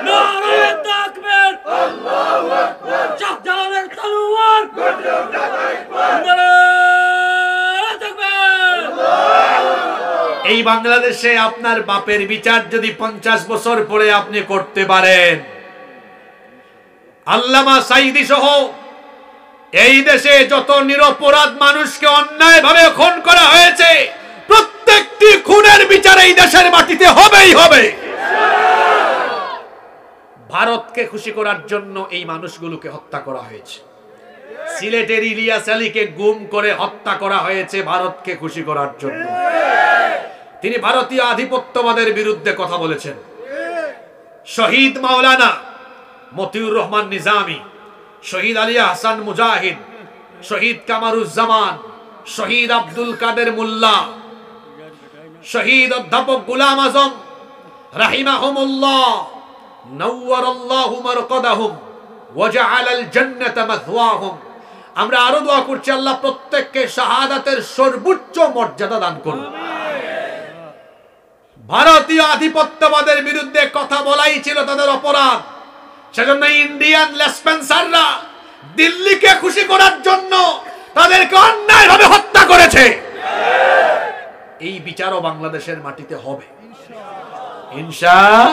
নারে তাকবীর, আল্লাহু আকবার, শাহজালালের তলোয়ার, নারে তাকবীর। এই বাংলাদেশে আপনার বাপের বিচার যদি 50 বছর পরে আপনি করতে পারেন, আল্লামা সাঈদী সহ এই দেশে যত নিরপরাধ মানুষকে অন্যায়ভাবে খুন করা হয়েছে, প্রত্যেকটি খুনের বিচার এই দেশের মাটিতে হবেই হবে। ভারতকে খুশি করার জন্য এই মানুষগুলোকে হত্যা করা হয়েছে। সিলেটের ইলিয়াস আলীকে গুম করে হত্যা করা হয়েছে ভারতকে খুশি করার জন্য। তিনি ভারতীয় আধিপত্যবাদের বিরুদ্ধে কথা বলেছেন। শহীদ মাওলানা মতিউর রহমান নিজামী, শহীদ আলী হাসান মুজাহিদ, শহীদ কামারুজ্জামান, শহীদ আব্দুল কাদের মোল্লা, শহীদ অধ্যাপক গোলাম আজম রাহিমাহুমুল্লাহ, নওয়ারাল্লাহু মারকাদাহুম ওয়া জাআলাল জান্নাতা মাথওয়াহুম। আমরা আরো দোয়া করছি আল্লাহ প্রত্যেককে শাহাদাতের সর্বোচ্চ মর্যাদা দান করুন। ভারতীয় আধিপত্যবাদের বিরুদ্ধে কথা বলাই ছিল তাদের অপরাধ। সেজন্য ইন্ডিয়ান লেসপেন্সাররা দিল্লিকে খুশি করার জন্য তাদেরকে অন্যায়ভাবে হত্যা করেছে। এই বিচারও বাংলাদেশের মাটিতে হবে ইনশাআল্লাহ।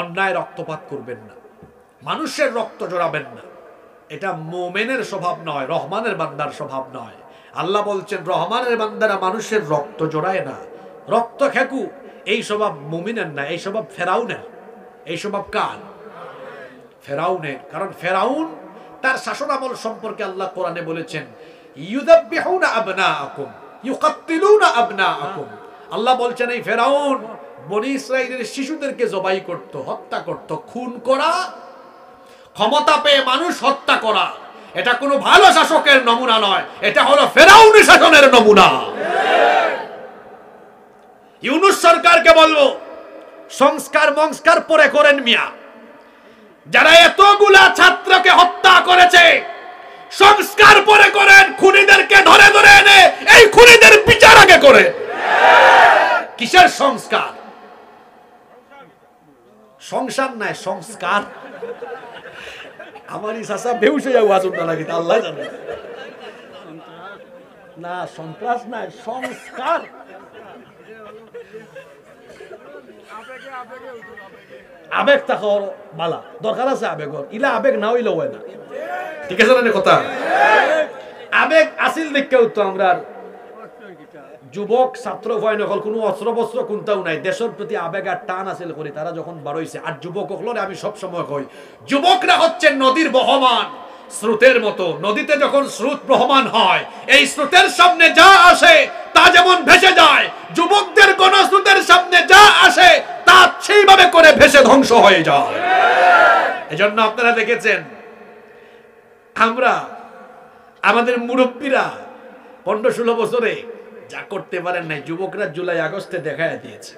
অন্যায় রক্তপাত করবেন না, মানুষের রক্ত জড়াবেন না। এটা মুমিনের স্বভাব নয়, রহমানের বান্দার স্বভাব নয়। আল্লাহ বলছেন রহমানের বান্দারা মানুষের রক্ত জড়ায় না, রক্ত খেকু। এই স্বভাব মুমিনের না, এই স্বভাব ফেরাউনের। এই স্বভাব কার? ফেরাউনের। কারণ ফেরাউন তার শাসনামল সম্পর্কে আল্লাহ কোরআনে বলেছেন ইউযাব্বিহুনা আবনাআকুম ইউকাত্তিলুনা আবনাআকুম। আল্লাহ বলছেন এই ফেরাউন বনি ইসরাইলের শিশুদেরকে জবাই করত, হত্যা করত। খুন করা, ক্ষমতা পেয়ে মানুষ হত্যা করা, এটা কোনো ভালো শাসকের নমুনা নয়, এটা হলো ফেরাউনি শাসনের নমুনা। ইউনূস সরকারকে বলবো সংস্কার পরে করেন মিয়া। যারা এতগুলা ছাত্রকে হত্যা করেছে সংস্কার পরে করেন, খুনিদেরকে ধরে ধরে এনে এই খুনিদের বিচার আগে করে। কিসের সংস্কার? সংসার নাই, সংস্কার। আমারই চাচা বেহুশ হয়ে যাবো আচরণ লাগে, আল্লাহ জানে। না সন্ত্রাস নাই, সংস্কার। আবেগ থাকার বালা দরকার আছে, আবেগর ইলা আবেগ না হইলে হয় না। ঠিক আছে না কথা? আবেগ আসিল দেখে তো আমরা যুবক ছাত্র ভয় নকল কোনো অস্ত্র বস্ত্র কোনটাও নাই, দেশের প্রতি আবেগ আর টান আছিল করি তারা যখন বাড়ইছে। আর যুবক হলরে আমি সব সময় কই, যুবকরা হচ্ছে নদীর বহমান স্রোতের মতো। নদীতে যখন স্রোত বহমান হয়, এই স্রোতের সামনে যা আসে তা যেমন ভেসে যায়, যুবকদের গণস্রোতের সামনে যা আসে তা সেইভাবে করে ভেসে ধ্বংস হয়ে যায়। এজন্য আপনারা দেখেছেন আমরা আমাদের মুরব্বীরা 15-16 বছরে যা করতে পারেন নাই, যুবকরা জুলাই আগস্টে দেখায় দিয়েছে।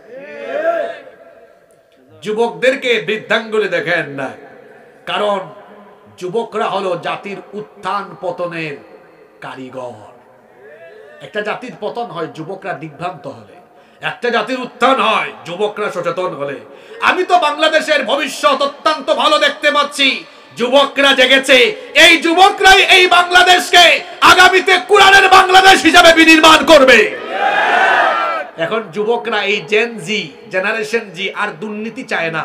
যুবকদেরকে বৃদ্ধাঙ্গুলে দেখেন না, কারণ যুবকরা হলো জাতির উত্থান পতনের কারিগর। একটা জাতির পতন হয় যুবকরা দিগ্ভ্রান্ত হলে, একটা জাতির উত্থান হয় যুবকরা সচেতন হলে। আমি তো বাংলাদেশের ভবিষ্যৎ অত্যন্ত ভালো দেখতে পাচ্ছি। যুবকরা জেগেছে, এই যুবকরাই এই বাংলাদেশকে আগামীতে কোরআনের বাংলাদেশ হিসাবে বিনির্মাণ করবে। এখন যুবকরা এই জেন জি, জেনারেশন জি আর দুর্নীতি চায় না,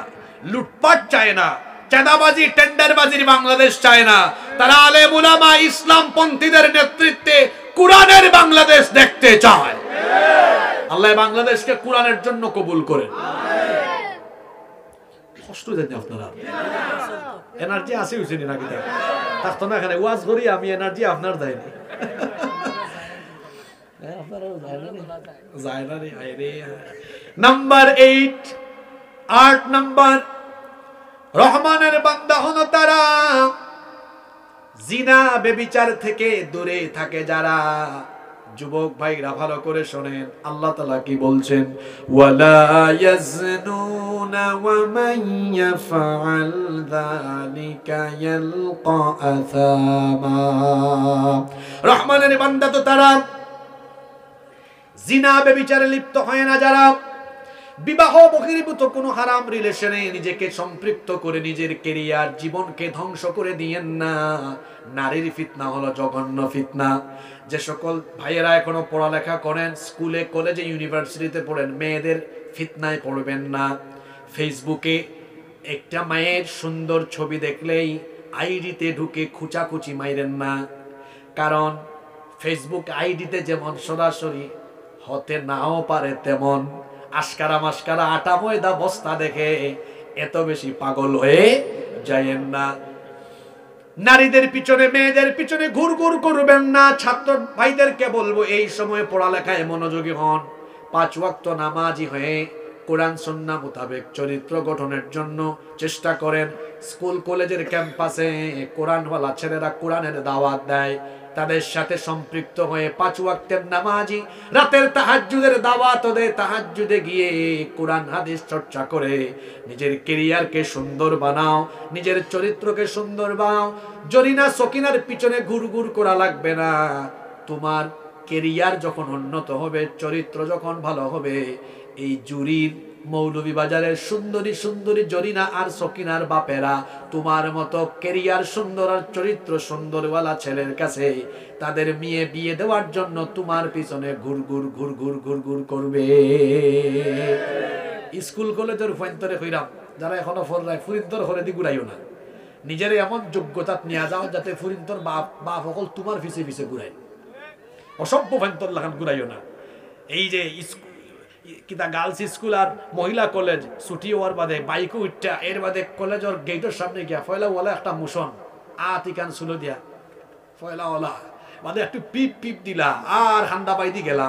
লুটপাট চায় না, চাঁদাবাজি টেন্ডারবাজির বাংলাদেশ চায় না। তারা আলেম উলামা ইসলাম পন্থীদের নেতৃত্বে কোরআনের বাংলাদেশ দেখতে চায়। আল্লাহ বাংলাদেশকে কোরআনের জন্য কবুল করেন। কষ্ট দেন আপনারা, এনার্জি আছে উচিনি নাকি থাকতো না এখানে ওয়াজ করি আমি, এনার্জি আপনার দেয়নি। নাম্বার 8 নাম্বার, রহমানের বান্দা হলো তারা জিনা বেবিচার থেকে দূরে থাকে যারা। যুবক ভাইরা ভালো করে শোনেন, আল্লাহ তাআলা কি বলছেন, ওয়ালা ইয়াজনুনা ওয়া মান ইয়াফআল যালিকা ইয়ালকা আসামা। রহমানের বান্দা তো তারা জিনা বেবিচারে লিপ্ত হয় না যারা, বিবাহ বহির্ভূত কোনো হারাম রিলেশনে নিজেকে সম্পৃক্ত করে নিজের ক্যারিয়ার জীবনকে ধ্বংস করে দিয়েন না। নারীর ফিতনা হলো জঘন্য ফিতনা। যে সকল ভাইয়েরা এখনো পড়ালেখা করেন, স্কুলে কলেজে ইউনিভার্সিটিতে পড়েন, মেয়েদের ফিতনায় পড়বেন না। ফেসবুকে একটা মায়ের সুন্দর ছবি দেখলেই আইডিতে ঢুকে খুচাখুচি মাইরেন না, কারণ ফেসবুক আইডিতে যেমন সরাসরি হতে নাও পারে, তেমন আশকারা মাস্কারা আটা ময়দা বস্তা দেখে এত বেশি পাগল হয়ে যায়েন না। নারীদের পিছনে মেয়েদের পিছনে ঘুরঘুর করবেন না। ছাত্র ভাইদেরকে বলবো, এই সময় পড়ালেখায় মনোযোগী হন, 5 ওয়াক্ত নামাজি হয়ে কোরআন সুন্নাহ মোতাবেক চরিত্র গঠনের জন্য চেষ্টা করেন। স্কুল কলেজের ক্যাম্পাসে কোরআনওয়ালা ছেলেরা কোরআনের দাওয়াত দেয়, তাদের সাথে সম্পৃক্ত হয়ে 5 ওয়াক্তের নামাজি, রাতের তাহাজ্জুদের দাওয়াত দেয়, তাহাজ্জুদে গিয়ে কোরআন হাদিস চর্চা করে নিজের ক্যারিয়ারকে সুন্দর বানাও, নিজের চরিত্রকে সুন্দর বানাও। জরিনা সকিনার পিছনে ঘুরঘুর করা লাগবে না। তোমার ক্যারিয়ার যখন উন্নত হবে, চরিত্র যখন ভালো হবে, এই জুরির মৌলভীবাজারের সুন্দরী সুন্দরী জরিনা আর সকিনার বাপেরা তোমার মতো ক্যারিয়ার সুন্দর আর চরিত্র সুন্দরওয়ালা ছেলের কাছে তাদের মেয়ে বিয়ে দেওয়ার জন্য তোমার পিছনে ঘুরঘুর ঘুরঘুর ঘুরঘুর করবে। স্কুল কলেজের ফয়ন্তরে কইরাম, যারা এখনো ফররায় ফুরিন্তর হরে দি ঘুরাইও না। নিজের এমন যোগ্যতা নিয়ে যাও যাতে ফুরিন্তর বাপ সকল তোমার পিছে পিছে ঘুরাই। অসভ্য ফয়ন্তর লাগান ঘুরাইও না। এই যে কিতা গার্লস স্কুল আর মহিলা কলেজ ছুটি হওয়ার বাদে বাইকও উঠটা এর বাদে কলেজের গেটের সামনে গিয়া ফয়লাওয়ালা একটা মুসন আতিকান সুলো দিয়া ফয়লাওয়ালা বাদে একটু পিপ পিপ দিলা আর হান্ডা বাইদি গেলা,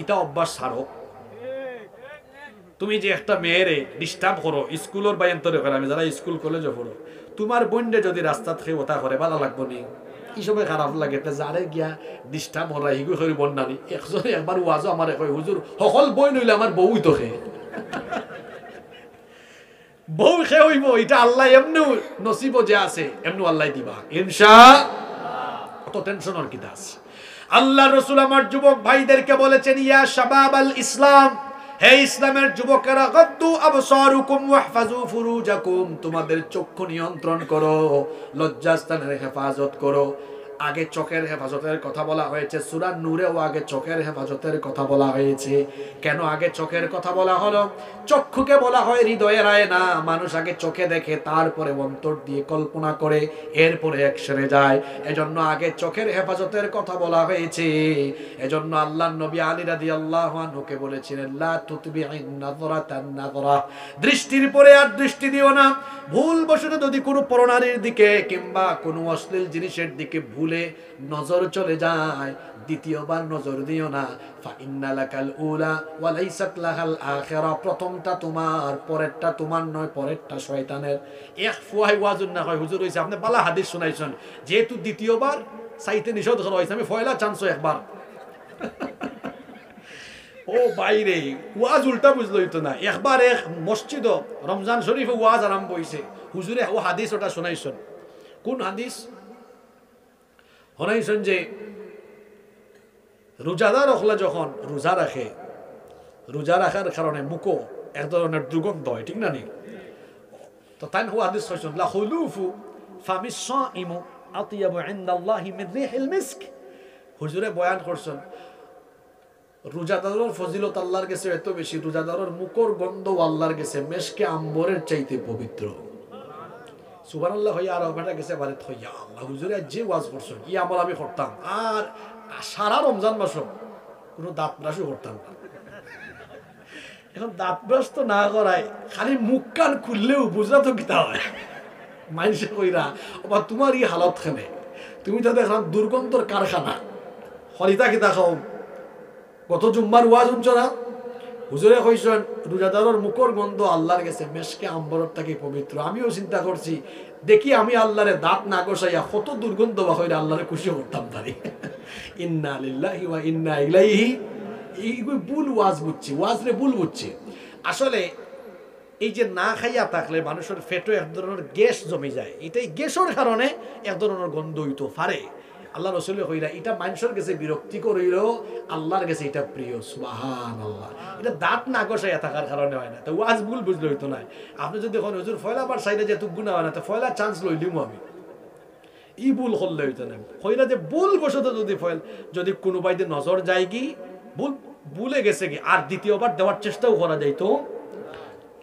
ইটা অভ্যাস ছাড়ো। তুমি যে একটা মেয়েরে ডিস্টার্ব করো স্কুলের বাইন্তরে করে, আমি যারা স্কুল কলেজে পড়ো, তোমার বোনডে যদি রাস্তা থেকে ওটা করে ভালো লাগবো নি? ইসবে খারাপ লাগে। যারে গিয়া ডিস্টার্ব হরা হিগু করে বন্যানি একজনে একবার ওয়াজও আমার কয়, হুজুর সকল বই নইলে আমার বউই তো খে বউ খে হইব, এটা আল্লাহ এমনি নসিব যে আছে এমনি আল্লাহ দিবা ইনশাআল্লাহ। তো টেনশনের কি দাস। আল্লাহ রাসূল আমার যুবক ভাইদেরকে বলেছেন, ইয়া শাবাবাল ইসলাম, হে ইসলামের যুবকেরা, গাদ্দু আবসারুকুম ওয়াহফাজু ফুরুজাকুম, তোমাদের চক্ষু নিয়ন্ত্রণ করো, লজ্জাস্থানের হেফাজত করো। আগে চোখের হেফাজতের কথা বলা হয়েছে, সূরা নূরেও আগে চোখের হেফাজতের কথা বলা হয়েছে। কেন আগে চোখের কথা বলা হলো? চক্ষুকে বলা হয় হৃদয়ের আয়না। মানুষ আগে চোখে দেখে, তারপরে অন্তর দিয়ে কল্পনা করে, এরপরে অ্যাকশনে যায়। এজন্য আগে চোখের হেফাজতের কথা বলা হয়েছে। এজন্য আল্লাহর নবী আলী রাদিয়াল্লাহু আনহুকে বলেছিলেন, লা তুতবিইন নাযরাতান নাযরা, দৃষ্টির পরে আর দৃষ্টি দিও না। ভুলবশত যদি কোনো পরনারীর দিকে কিংবা কোনো অশ্লীল জিনিসের দিকে ভুলে নজর চলে যায়, দ্বিতীয়বার নজর দিও না। ফা ইন্না লাকাল উলা ওয়া লাইসাত লাহাল আখিরা, প্রথমটা তোমার, পরেরটা তোমার নয়, পরেরটা শয়তানের। এক ফুয়াই ওয়াজুন না হয় হুজুর হইছে, আপনি বালা হাদিস শুনাইছেন, যেহেতু দ্বিতীয়বার চাইতে নিষেধ করা হয়েছে, আমি ফয়লা চান্স একবার। ও বাইরে ওয়াজ উল্টা বুঝলো হইতো না। একবার এক মসজিদ রমজান শরীফে ওয়াজ আরম্ভ হইছে, হুজুরে ও হাদিস ওটা শোনাইছেন। কোন হাদিস শোনাইছেন? যে রোজাদার হলে যখন রোজা রাখে, রোজা রাখার কারণে মুখো এক ধরনের দুর্গন্ধ হয়, ঠিক না নি? তো তাই ও হাদিস শোনাইছেন, লা খুলুফু ফামিস সাইমু আতিয়াবু ইনদাল্লাহি মিন রিহিল মিস্ক। হুজুরে বয়ান করছেন, রোজাদারের ফজিলত আল্লাহর কাছে এত বেশি, রোজাদারের মুখর গন্ধ আল্লাহর কাছে মেশকে আম্বরের চাইতে পবিত্র। সুবহানাল্লাহ হইয়া আর বেটা গেছে বাড়িতে হইয়া, আল্লাহ হুজুরে যে ওয়াজ করছেন, ই আমল আমি করতাম। আর সারা রমজান মাসও কোনো দাঁত ব্রাশও করতাম না। এখন দাঁত ব্রাশ তো না করায়, খালি মুখ কান খুললেও বুঝলা তো কিতা হয় মানুষে কইরা, আবার তোমার ই হালত খানে, তুমি তো দেখলাম দুর্গন্ধর কারখানা। হরিতা কিতা খাও, কত জুম্মার ওয়াজ শুনছ না? হুজুরে কইছেন রোজাদারের মুখর গন্ধ আল্লাহর কাছে মেশকে আম্বরের থেকে পবিত্র। আমিও চিন্তা করছি, দেখি আমি আল্লাহরে দাঁত না গোসাইয়া কত দুর্গন্ধ বা হইলে আল্লাহরে খুশি করতাম পারি। ইন্না লিল্লাহি ওয়া ইন্না ইলাইহি। এই ভুল ওয়াজ বুঝছি, ওয়াজরে ভুল বুঝছি। আসলে এই যে না খাইয়া থাকলে মানুষের পেটে এক ধরনের গ্যাস জমে যায়, এটাই গ্যাসের কারণে এক ধরনের গন্ধ হইতো পারে। আল্লাহ রসুল কইরা এটা মানুষের কাছে বিরক্তিকর হইলেও আল্লাহর কাছে এটা প্রিয়। সুবহানাল্লাহ। এটা দাঁত না কষাইয়া থাকার কারণে হয় না। তো ওয়াজ ভুল বুঝলে হইতো না। আপনি যদি এখন হুজুর ফয়লাবার সাইডে যে গুণা হয় না, তো ফয়লা চান্স লইলিম আমি, ই ভুল করলে হইতো না। হইলা যে ভুল বসত যদি কোনো বাইতে নজর যায় কি ভুলে গেছে কি, আর দ্বিতীয়বার দেওয়ার চেষ্টাও করা যাইতো।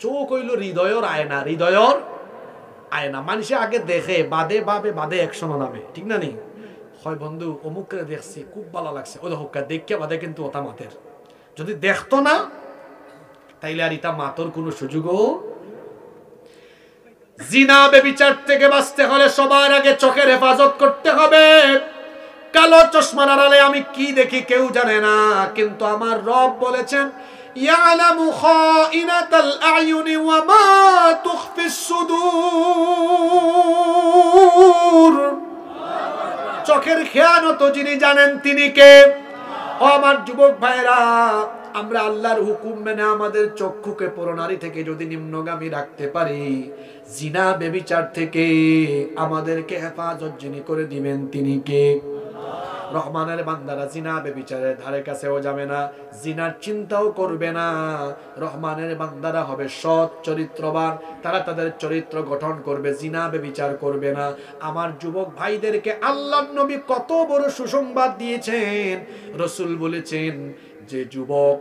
চোখ হইল হৃদয়ের আয়না, হৃদয়ের আয়না। মানুষে আগে দেখে, বাদে ভাবে, বাদে একশনো নামে, ঠিক না নি? হয় বন্ধু অমুককে দেখছি খুব ভালো লাগছে, ও দেখো দেখে বাদে কিন্তু ওটা মাতের। যদি দেখতো না তাইলে আর এটা মাতর কোনো সুযোগও। জিনা বেবিচার থেকে বাঁচতে হলে সবার আগে চোখের হেফাজত করতে হবে। কালো চশমার আড়ালে আমি কি দেখি কেউ জানে না, কিন্তু আমার রব বলেছেন ইয়ালামু খাইনাতাল আয়ুনি ওয়া মা তুখফিস সুদূর। চোখের খেয়ানত যিনি জানেন তিনি কে? ও আমার যুবক ভাইরা, আমরা আল্লাহর হুকুম মেনে আমাদের চক্ষুকে পরনারী থেকে যদি নিম্নগামী রাখতে পারি, জিনা বেবিচার থেকে আমাদেরকে হেফাজত যিনি করে দিবেন তিনি কে? রহমানের বান্দারা জিনা বেবিচারের ধারে কাছেও যাবে না, জিনার চিন্তাও করবে না। রহমানের বান্দারা হবে সৎ চরিত্রবান, তারা তাদের চরিত্র গঠন করবে, জিনা বেবিচার করবে না। আমার যুবক ভাইদেরকে আল্লাহর নবী কত বড় সুসংবাদ দিয়েছেন। রাসূল বলেছেন যে যুবক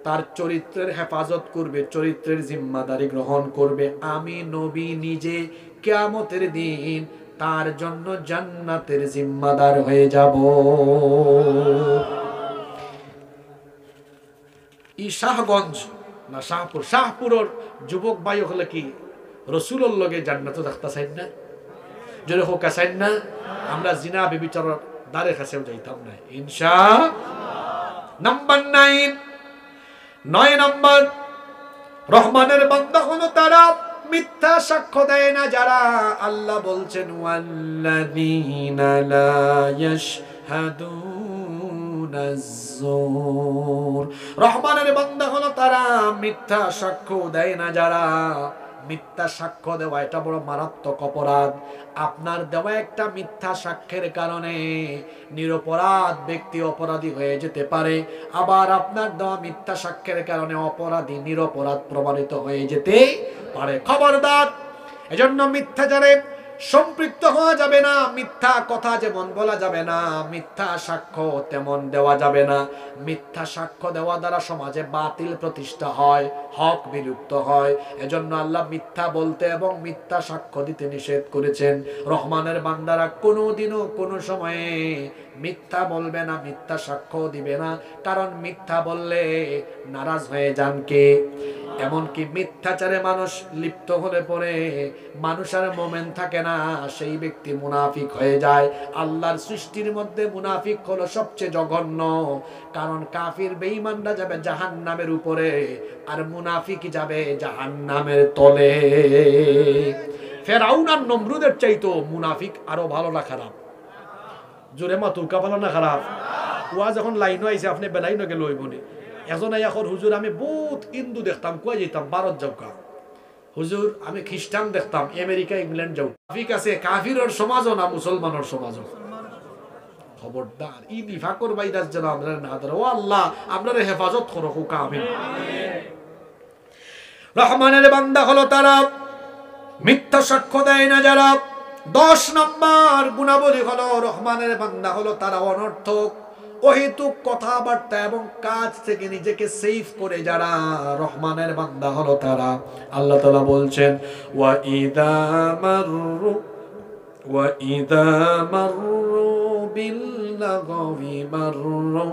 তার চরিত্রের হেফাজত করবে, চরিত্রের জিম্মাদারি গ্রহণ করবে, আমি নবী নিজে কিয়ামতের দিন তার জন্য জান্নাতের জিম্মাদার হয়ে যাব। ই শাহগঞ্জ না শাহপুর, শাহপুরের যুবক ভাই হলে কি রসুলের লগে জান্নাত দেখতে চাই না? যদি হোক চাই না, আমরা জিনা বেবিচারের দ্বারে কাছেও যাইতাম না ইনশাআল্লাহ। নাম্বার 9 নম্বর, রহমানের বান্দা হলো তারা মিথ্যা সাক্ষ্য দেয় না যারা। আল্লাহ বলছেন ওয়াল্লাযীনা লা ইয়াশহাদুনাজ যুর। রহমানের বান্দা হলো তারা মিথ্যা সাক্ষ্য দেয় না যারা। মিথ্যা সাক্ষ্য দেওয়া এটা বড় মারাত্মক অপরাধ। আপনার দেওয়া একটা মিথ্যা সাক্ষ্যের কারণে নিরপরাধ ব্যক্তি অপরাধী হয়ে যেতে পারে, আবার আপনার দেওয়া মিথ্যা সাক্ষ্যের কারণে অপরাধী নিরপরাধ প্রমাণিত হয়ে যেতে পারে। খবরদার, এজন্য মিথ্যাচারে সম্পৃক্ত হওয়া যাবে না, মিথ্যা কথা যেমন বলা যাবে না, মিথ্যা সাক্ষ্য তেমন দেওয়া যাবে না। মিথ্যা সাক্ষ্য দেওয়া দ্বারা সমাজে বাতিল প্রতিষ্ঠা হয়, হক বিলুপ্ত হয়। এজন্য আল্লাহ মিথ্যা বলতে এবং মিথ্যা সাক্ষ্য দিতে নিষেধ করেছেন। রহমানের বান্দারা কোনোদিনও কোনো সময়ে মিথ্যা বলবে না, মিথ্যা সাক্ষ্য দিবে না, কারণ মিথ্যা বললে নারাজ হয়ে যান কে? এমনকি মিথ্যাচারে মানুষ লিপ্ত হলে পরে মানুষের মোমেন থাকে না, সেই ব্যক্তি মুনাফিক হয়ে যায়। আল্লাহর সৃষ্টির মধ্যে মুনাফিক হলো সবচেয়ে জঘন্য, কারণ কাফির বেঈমানরা যাবে জাহান্নামের উপরে আর মুনাফিক যাবে জাহান্নামের তলে। ফেরাউন আর নমরুদের চাইতো মুনাফিক আরো ভালো না খারাপ? জোরে মাতুকা ভালো না খারাপ? ওয়া যখন লাইনও আইছে আপনি বেলাই নগে লইবনি। এখন এখন হুজুর আমি বহুত হিন্দু দেখতাম, কই যেতাম ভারত যাওকা। হুজুর আমি খ্রিস্টান দেখতাম আমেরিকা ইংল্যান্ড যাও। ঠিক আছে, কাফিরের সমাজও না মুসলমানের সমাজও। খবরদার ই নিফাকর বাইদাস যেন আমরা না ধরো। ও আল্লাহ আপনারা হেফাজত করো, আমিন। রহমানের বান্দা হলো তারা মিথ্যা সাক্ষ্য দেয় না যারা। 10 নম্বর গুণাবলী হলো রহমানের বান্দা হলো তারা অনর্থক অহেতুক কথাবার্তা এবং কাজ থেকে নিজেকে সেফ করে যারা। রহমানের বান্দা হলো তারা। আল্লাহ তাআলা বলছেন ওয়া ইযা মাররু বিল লাগবি মাররু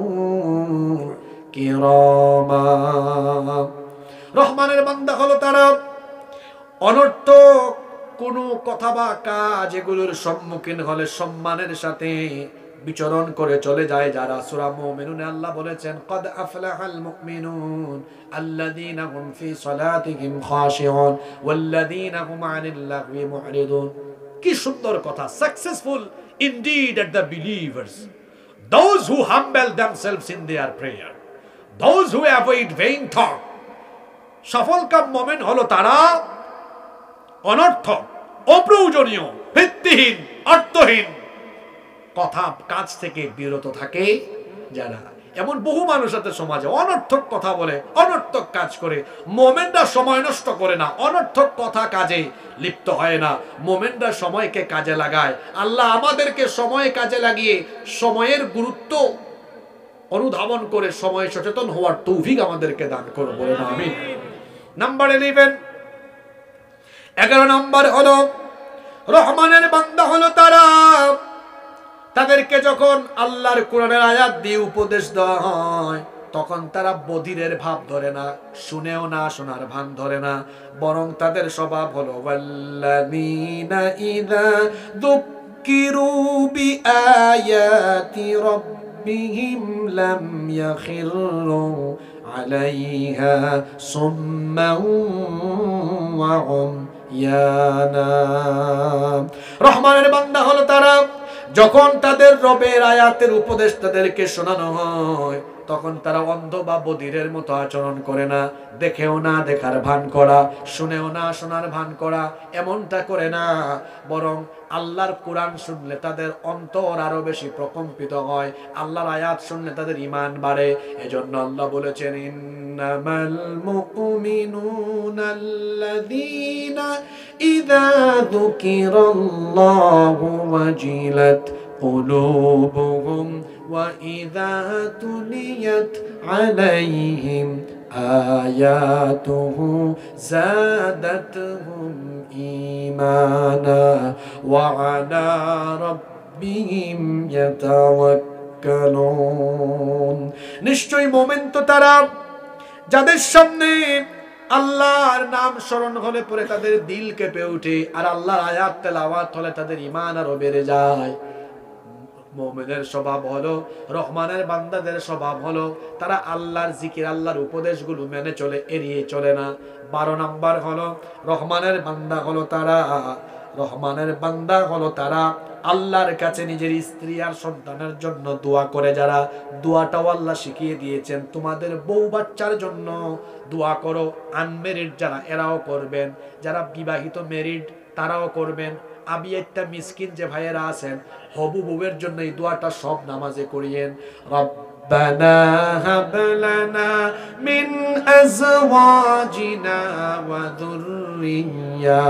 কিরামা। রহমানের বান্দা হলো তারা অনর্থক কোনো কথা বা কাজ এগুলোর সম্মুখীন হলে সম্মানের সাথে বিচরণ করে চলে যায় যারা। সূরা মুমিনুনে আল্লাহ বলেছেন কদ আফলাহাল মুমিনুন আল্লাযীনা হুম ফি সালাতিহিম খাশিউন ওয়াল্লাযীনা হুম আনিল লাগবি মুরিদুন। কি সুন্দর কথা! Successful indeed are the believers, those who humble themselves in their prayer, those who avoid vain talk. সফলকাম মুমিন হলো তারা অনর্থক, অপ্রয়োজনীয়, ভিত্তিহীন, অর্থহীন কথা কাজ থেকে বিরত থাকে যারা। এমন বহু মানুষ আছে সমাজে অনর্থক কথা বলে, অনর্থক কাজ করে। মোমেনরা সময় নষ্ট করে না, অনর্থক কথা কাজে লিপ্ত হয় না, মোমেনরা সময়কে কাজে লাগায়। আল্লাহ আমাদেরকে সময় কাজে লাগিয়ে সময়ের গুরুত্ব অনুধাবন করে সময় সচেতন হওয়ার তৌফিক আমাদেরকে দান করো, বলে না আমিন। নাম্বার 11 নম্বর হলো রহমানের বান্দা হলো তারা তাদেরকে যখন আল্লাহর কোরআনের আয়াত দিয়ে উপদেশ দেওয়া হয় তখন তারা বধিরের ভাব ধরে না, শুনেও না শোনার ভান ধরে না, বরং তাদের স্বভাব হলো ওয়াল্লাযীনা ইযা যুক্কিরু বিআয়াতি রাব্বিহিম লাম ইয়াখিরু আলাইহা সুম্মান ওয়া উময়ানা। রহমানের বান্দা হলো তারা যখন তাদের রবের আয়াতের উপদেশ তাদেরকে শোনানো হয় তখন তারা অন্ধ বা বধিরের মতো আচরণ করে না, দেখেও না দেখার ভান করা, শুনেও না শোনার ভান করা, এমনটা করে না, বরং আল্লাহর কোরআন শুনলে তাদের অন্তর আরো বেশি প্রকম্পিত হয়, আল্লাহর আয়াত শুনলে তাদের ঈমান বাড়ে। এজন্য আল্লাহ বলেছেন ইন্নামাল মুমিনুনাল্লাযীনা ইযা যুকিরাল্লাহু ওয়াজিলাত قلوبهم وإذا تليت عليهم آياته زادتهم إيمانا وعلى ربهم يتوكلون। নিশ্চয়ই মুমিন তো তারা যাদের সামনে আল্লাহর নাম স্মরণ হলে পরে তাদের দিল কেঁপে ওঠে, আর আল্লাহর আয়াত তেলাওয়াত হলে তাদের ঈমান আরো বেড়ে যায়। মুমিনের স্বভাব হলো, রহমানের বান্দাদের স্বভাব হলো তারা আল্লাহর জিকির, আল্লাহর উপদেশগুলো মেনে চলে, এড়িয়ে চলে না। 12 নম্বর হলো রহমানের বান্দা হলো তারা আল্লাহর কাছে নিজের স্ত্রী আর সন্তানের জন্য দোয়া করে যারা। দোয়াটাও আল্লাহ শিখিয়ে দিয়েছেন, তোমাদের বউ বাচ্চার জন্য দোয়া করো। আনমেরিড যারা এরাও করবেন, যারা বিবাহিত মেরিড তারাও করবেন। আমি একটা মিসকিন যে ভাইয়েরা আছেন হবু বউয়ের জন্য এই দোয়াটা সব নামাজে করিয়েন। রব্বানা হাব লানা মিন আজওয়াজিনা ওয়া যুররিয়াতিনা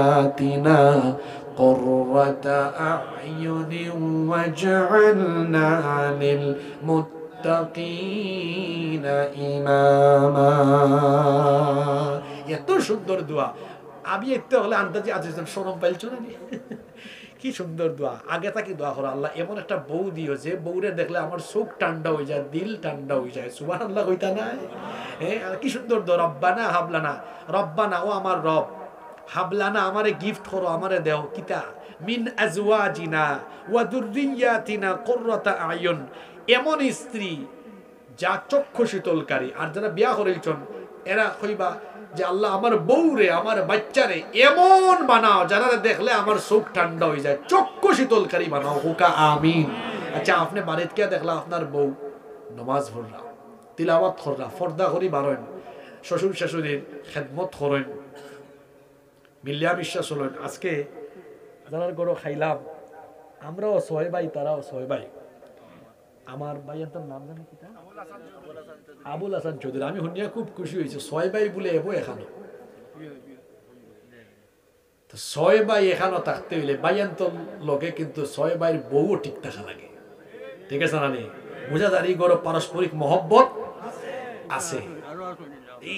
قرة أعين وجعلنا للمتقين إماما এত সুন্দর দোয়া আমি এতে হলে আন্দাজে আজকে শরম পাইছো না কি সুন্দর দোয়া আগে থাকি দোয়া করো আল্লাহ এমন একটা বউ দিও যে বউরে দেখলে আমার চোখ ঠান্ডা হয়ে যায় দিল ঠান্ডা হয়ে যায় সুবহানাল্লাহ কইতা না কি সুন্দর দোয়া রব্বানা হাবলানা রব্বানা ও আমার রব হাবলানা আমারে গিফট করো আমারে দেও কিতা মিন আজওয়াজিনা ওয়া যুররিয়াতিনা কুররাতা আয়ুন এমন স্ত্রী যা চক্ষু শীতলকারী আর যারা বিয়া করেছেন এরা কইবা যে আল্লাহ আমার বউরে আমার বাচ্চারে এমন বানাও যারা দেখলে আমার চোখ ঠান্ডা হয়ে যায় চক্ষু শীতলকারী বানাও হুকা আমিন আচ্ছা আপনি বাড়িতে কে দেখলা আপনার বউ নামাজ পড়রা তিলাওয়াত কররা পর্দা করি বারেন শ্বশুর শাশুড়ির খেদমত করেন মিলিয়া বিশ্বাস হলেন আজকে যারা গরো খাইলাম আমরাও ছয় ভাই তারাও ছয় ভাই আমার ভাইয়ের নাম জানি কি আবুল হাসান চৌধুরী আমি শুনিয়া খুব খুশি হয়েছে ছয় ভাই বলে এবো এখানে তো ছয় ভাই এখানে থাকতে হইলে ভাইয়ান তো লোকে কিন্তু ছয় ভাইয়ের বউও ঠিক থাকা লাগে ঠিক আছে না নি বুঝা দাঁড়িয়ে গরো পারস্পরিক মহব্বত আছে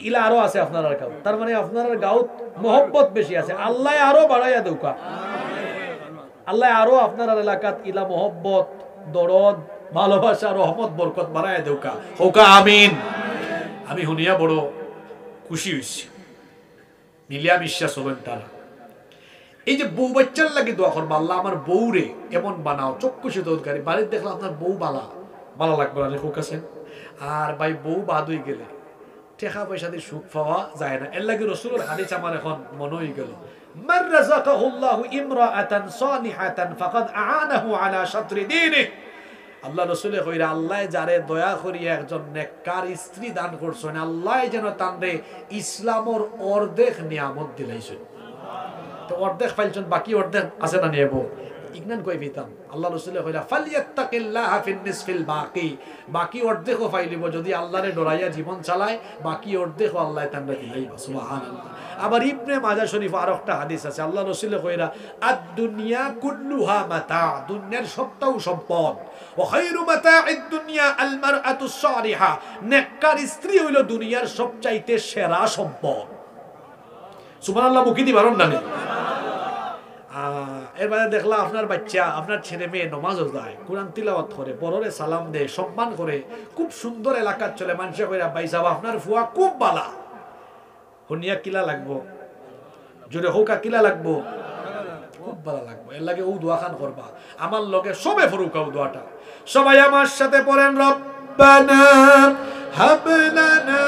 ইলা আরো আছে আপনার গাঁও তার মানে আপনার গাঁও মহব্বত বেশি আছে আল্লাহ আরো বাড়াইয়া দৌকা আল্লাহ আরো আপনার এলাকাত ইলা মহব্বত দরদ ভালোবাসা রহমত বরকত বাড়াইয়া দৌকা হোকা আমিন আমি শুনিয়া বড় খুশি হয়েছি মিলিয়া বিশ্বাস হবেন তারা এই যে বউ বাচ্চার লাগে দোয়া করবা আল্লাহ আমার বউরে এমন বানাও চক্ষু শীতলকারী বাড়ির দেখলে আপনার বউ বালা লাগবে না হোক আছেন আর ভাই বউ বাদ হয়ে গেলে টাকা পয়সা দিয়ে সুখ পাওয়া যায় না এর লাগে রাসূলের হাদিস আমার এখন মনে হয়ে গেল মান রাযাকাহুল্লাহু ইমরাআতান সালিহাতান ফাকাদ আ'ানাহু আলা শাতরি দীনিহি আল্লাহ রাসূলে কইরা আল্লাহ যারে দয়া করিয়া একজন নেককার স্ত্রী দান করছেন আল্লাহ যেন তানরে ইসলামের অর্ধেক নিয়ামত দিলাইছেন তো অর্ধেক পাইছেন বাকি অর্ধেক আছে না নেব ইগনান কই পেতাম আল্লাহ রাসূলে কইরা ফালিয়াত্তাকিল্লাহা ফিন নিসফিল বাকি বাকি অর্ধেকও পাইলিব যদি আল্লাহরে ডরাইয়া জীবন চালায় বাকি অর্ধেকও আল্লাহ তানরে দিলাইবা সুবহানাল্লাহ আবার ইবনে মাজাহ শরীফ আর একটা হাদিস আছে আল্লাহ রাসূলে কইরা আদ-দুনিয়া কুল্লুহা মাতা দুনিয়ার সবটাও সম্পদ ওয়া খায়রু মাতা'id দুনিয়া আল মারআতুস সালিহা নেককার স্ত্রী হইল দুনিয়ার সবচাইতে সেরা সম্পদ সুবহানাল্লাহ মুকি দি বারণ নানি এরপরে দেখলা আপনার বাচ্চা আপনার ছেলে মেয়ে নামাজও যায় কোরআন তিলাওয়াত করে বড়রে সালাম দেয় সম্মান করে খুব সুন্দর এলাকার চলে মানুষে কইরা ভাই সাহেব আপনার ফুয়া খুব বালা শুনিয়া কিলা লাগবো জোরে হোকা কিলা লাগবো খুব ভালো লাগবে এর লাগে ও দোয়া খান করবা আমার লগে সবে ফরুকা ও দোয়াটা সবাই আমার সাথে পড়েন রব্বানা হাব লানা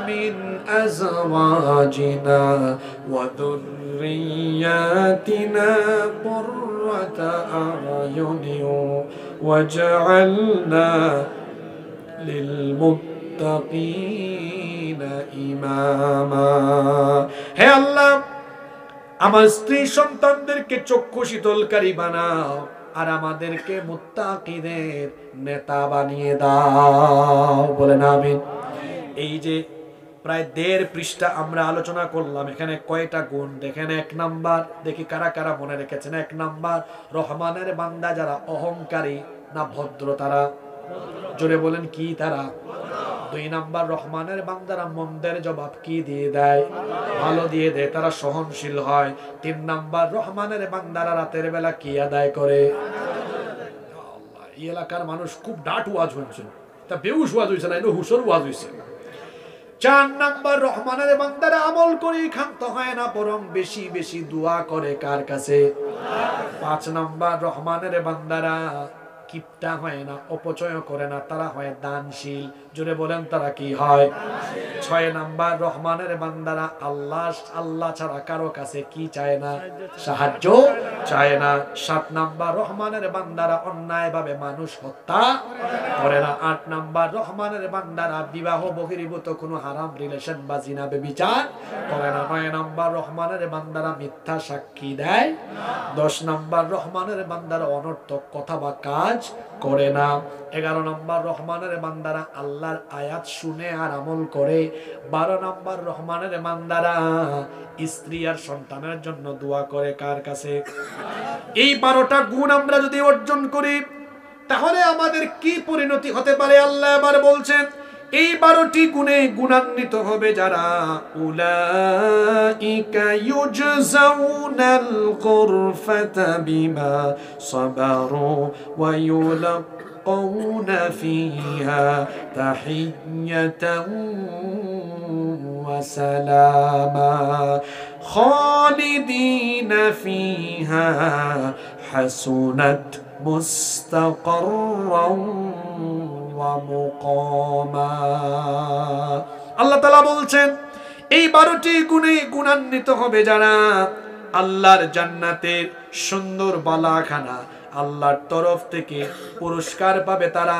মিন আজওয়াজিনা ওয়া যুররিয়াতিনা কুররাতা আ'য়ুনি ওয়াজআলনা লিল মুত্তাকিনা ইমামা হে আল্লাহ আমার স্ত্রী সন্তানদেরকে চক্ষু শীতলকারী বানাও আর আমাদেরকে মুত্তাকিদের নেতা বানিয়ে দাও বলেন আমিন এই যে প্রায় 1.5 পৃষ্ঠা আমরা আলোচনা করলাম এখানে কয়টা গুণ দেখেন এক নাম্বার দেখি কারা কারা মনে রেখেছেন এক নাম্বার রহমানের বান্দা যারা অহংকারী না ভদ্র তারা জোরে বলেন কি তারা 2 নাম্বার রহমানের বান্দারা মন্দের জবাব কি দিয়ে দেয় ভালো দিয়ে দেয় তারা সহনশীল হয় 3 নাম্বার রহমানের বান্দারা রাতের বেলা কি আদায় করে আল্লাহ এই এলাকার মানুষ খুব ডাট ওয়াজ হচ্ছে তা বেহুশ ওয়াজ হইছে না এটা হুশর ওয়াজ হইছে 4 নাম্বার রহমানের বান্দারা আমল করে ক্ষান্ত হয় না বরং বেশি বেশি দোয়া করে কার কাছে 5 নাম্বার রহমানের বান্দারা কিপটা হয় না অপচয় করে না তারা হয় দানশীল জোরে বলেন তারা কি হয় 6 নাম্বার রহমানের বান্দারা আল্লাহ ছাড়া কারো কাছে কি চায় না সাহায্য চায় না 7 নাম্বার রহমানের বান্দারা অন্যায় ভাবে মানুষ হত্যা করে না 8 নাম্বার রহমানের বান্দারা বিবাহ বহির্ভূত কোনো হারাম রিলেশন বা জিনা ব্যভিচার করে না 9 নাম্বার রহমানের বান্দারা মিথ্যা সাক্ষী দেয় 10 নাম্বার রহমানের বান্দারা অনর্থক কথা বা কাজ কাজ করে না। 11 নম্বর রহমানের বান্দারা আল্লাহর আয়াত শুনে আর আমল করে। 12 নম্বর রহমানের বান্দারা স্ত্রী আর সন্তানের জন্য দোয়া করে কার কাছে? এই 12টা গুণ আমরা যদি অর্জন করি তাহলে আমাদের কি পরিণতি হতে পারে? আল্লাহ এবার বলছেন এই 12টি গুণে গুণান্বিত হবে যারা, উলাইকা ইউজজাউনাল গুরফাতা বিমা সাবারু ওয়া ইউলাক্কাউনা ফিহা তাহিয়্যাতান ওয়া সালামা খালিদিনা ফিহা হাসুনাত মুস্তাকাররান ওয়া মুকামা। আল্লাহ তাআলা বলছেন এই 12টি গুণে গুণান্বিত হবে যারা, আল্লাহর জান্নাতের সুন্দর বালাখানা আল্লাহর তরফ থেকে পুরস্কার পাবে তারা।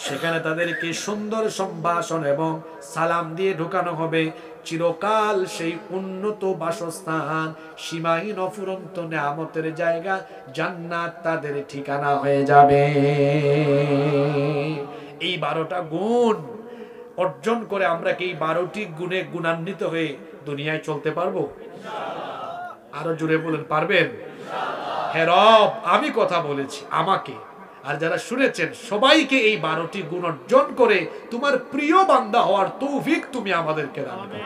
সেখানে তাদেরকে সুন্দর সম্ভাষণ এবং সালাম দিয়ে ঢোকানো হবে। চিরকাল সেই উন্নত বাসস্থান, সীমাহীন অফুরন্ত নেয়ামতের জায়গা জান্নাত তাদের ঠিকানা হয়ে যাবে। এই 12টা গুণ অর্জন করে আমরা কি এই 12টি গুণে গুণান্বিত হয়ে দুনিয়ায় চলতে পারবো? আরো জোরে বলেন, পারবেন? হে রব, আমি কথা বলেছি, আমাকে আর যারা শুনেছেন সবাইকে এই 12টি গুণ অর্জন করে তোমার প্রিয় বান্দা হওয়ার তৌফিক তুমি আমাদেরকে দান করো।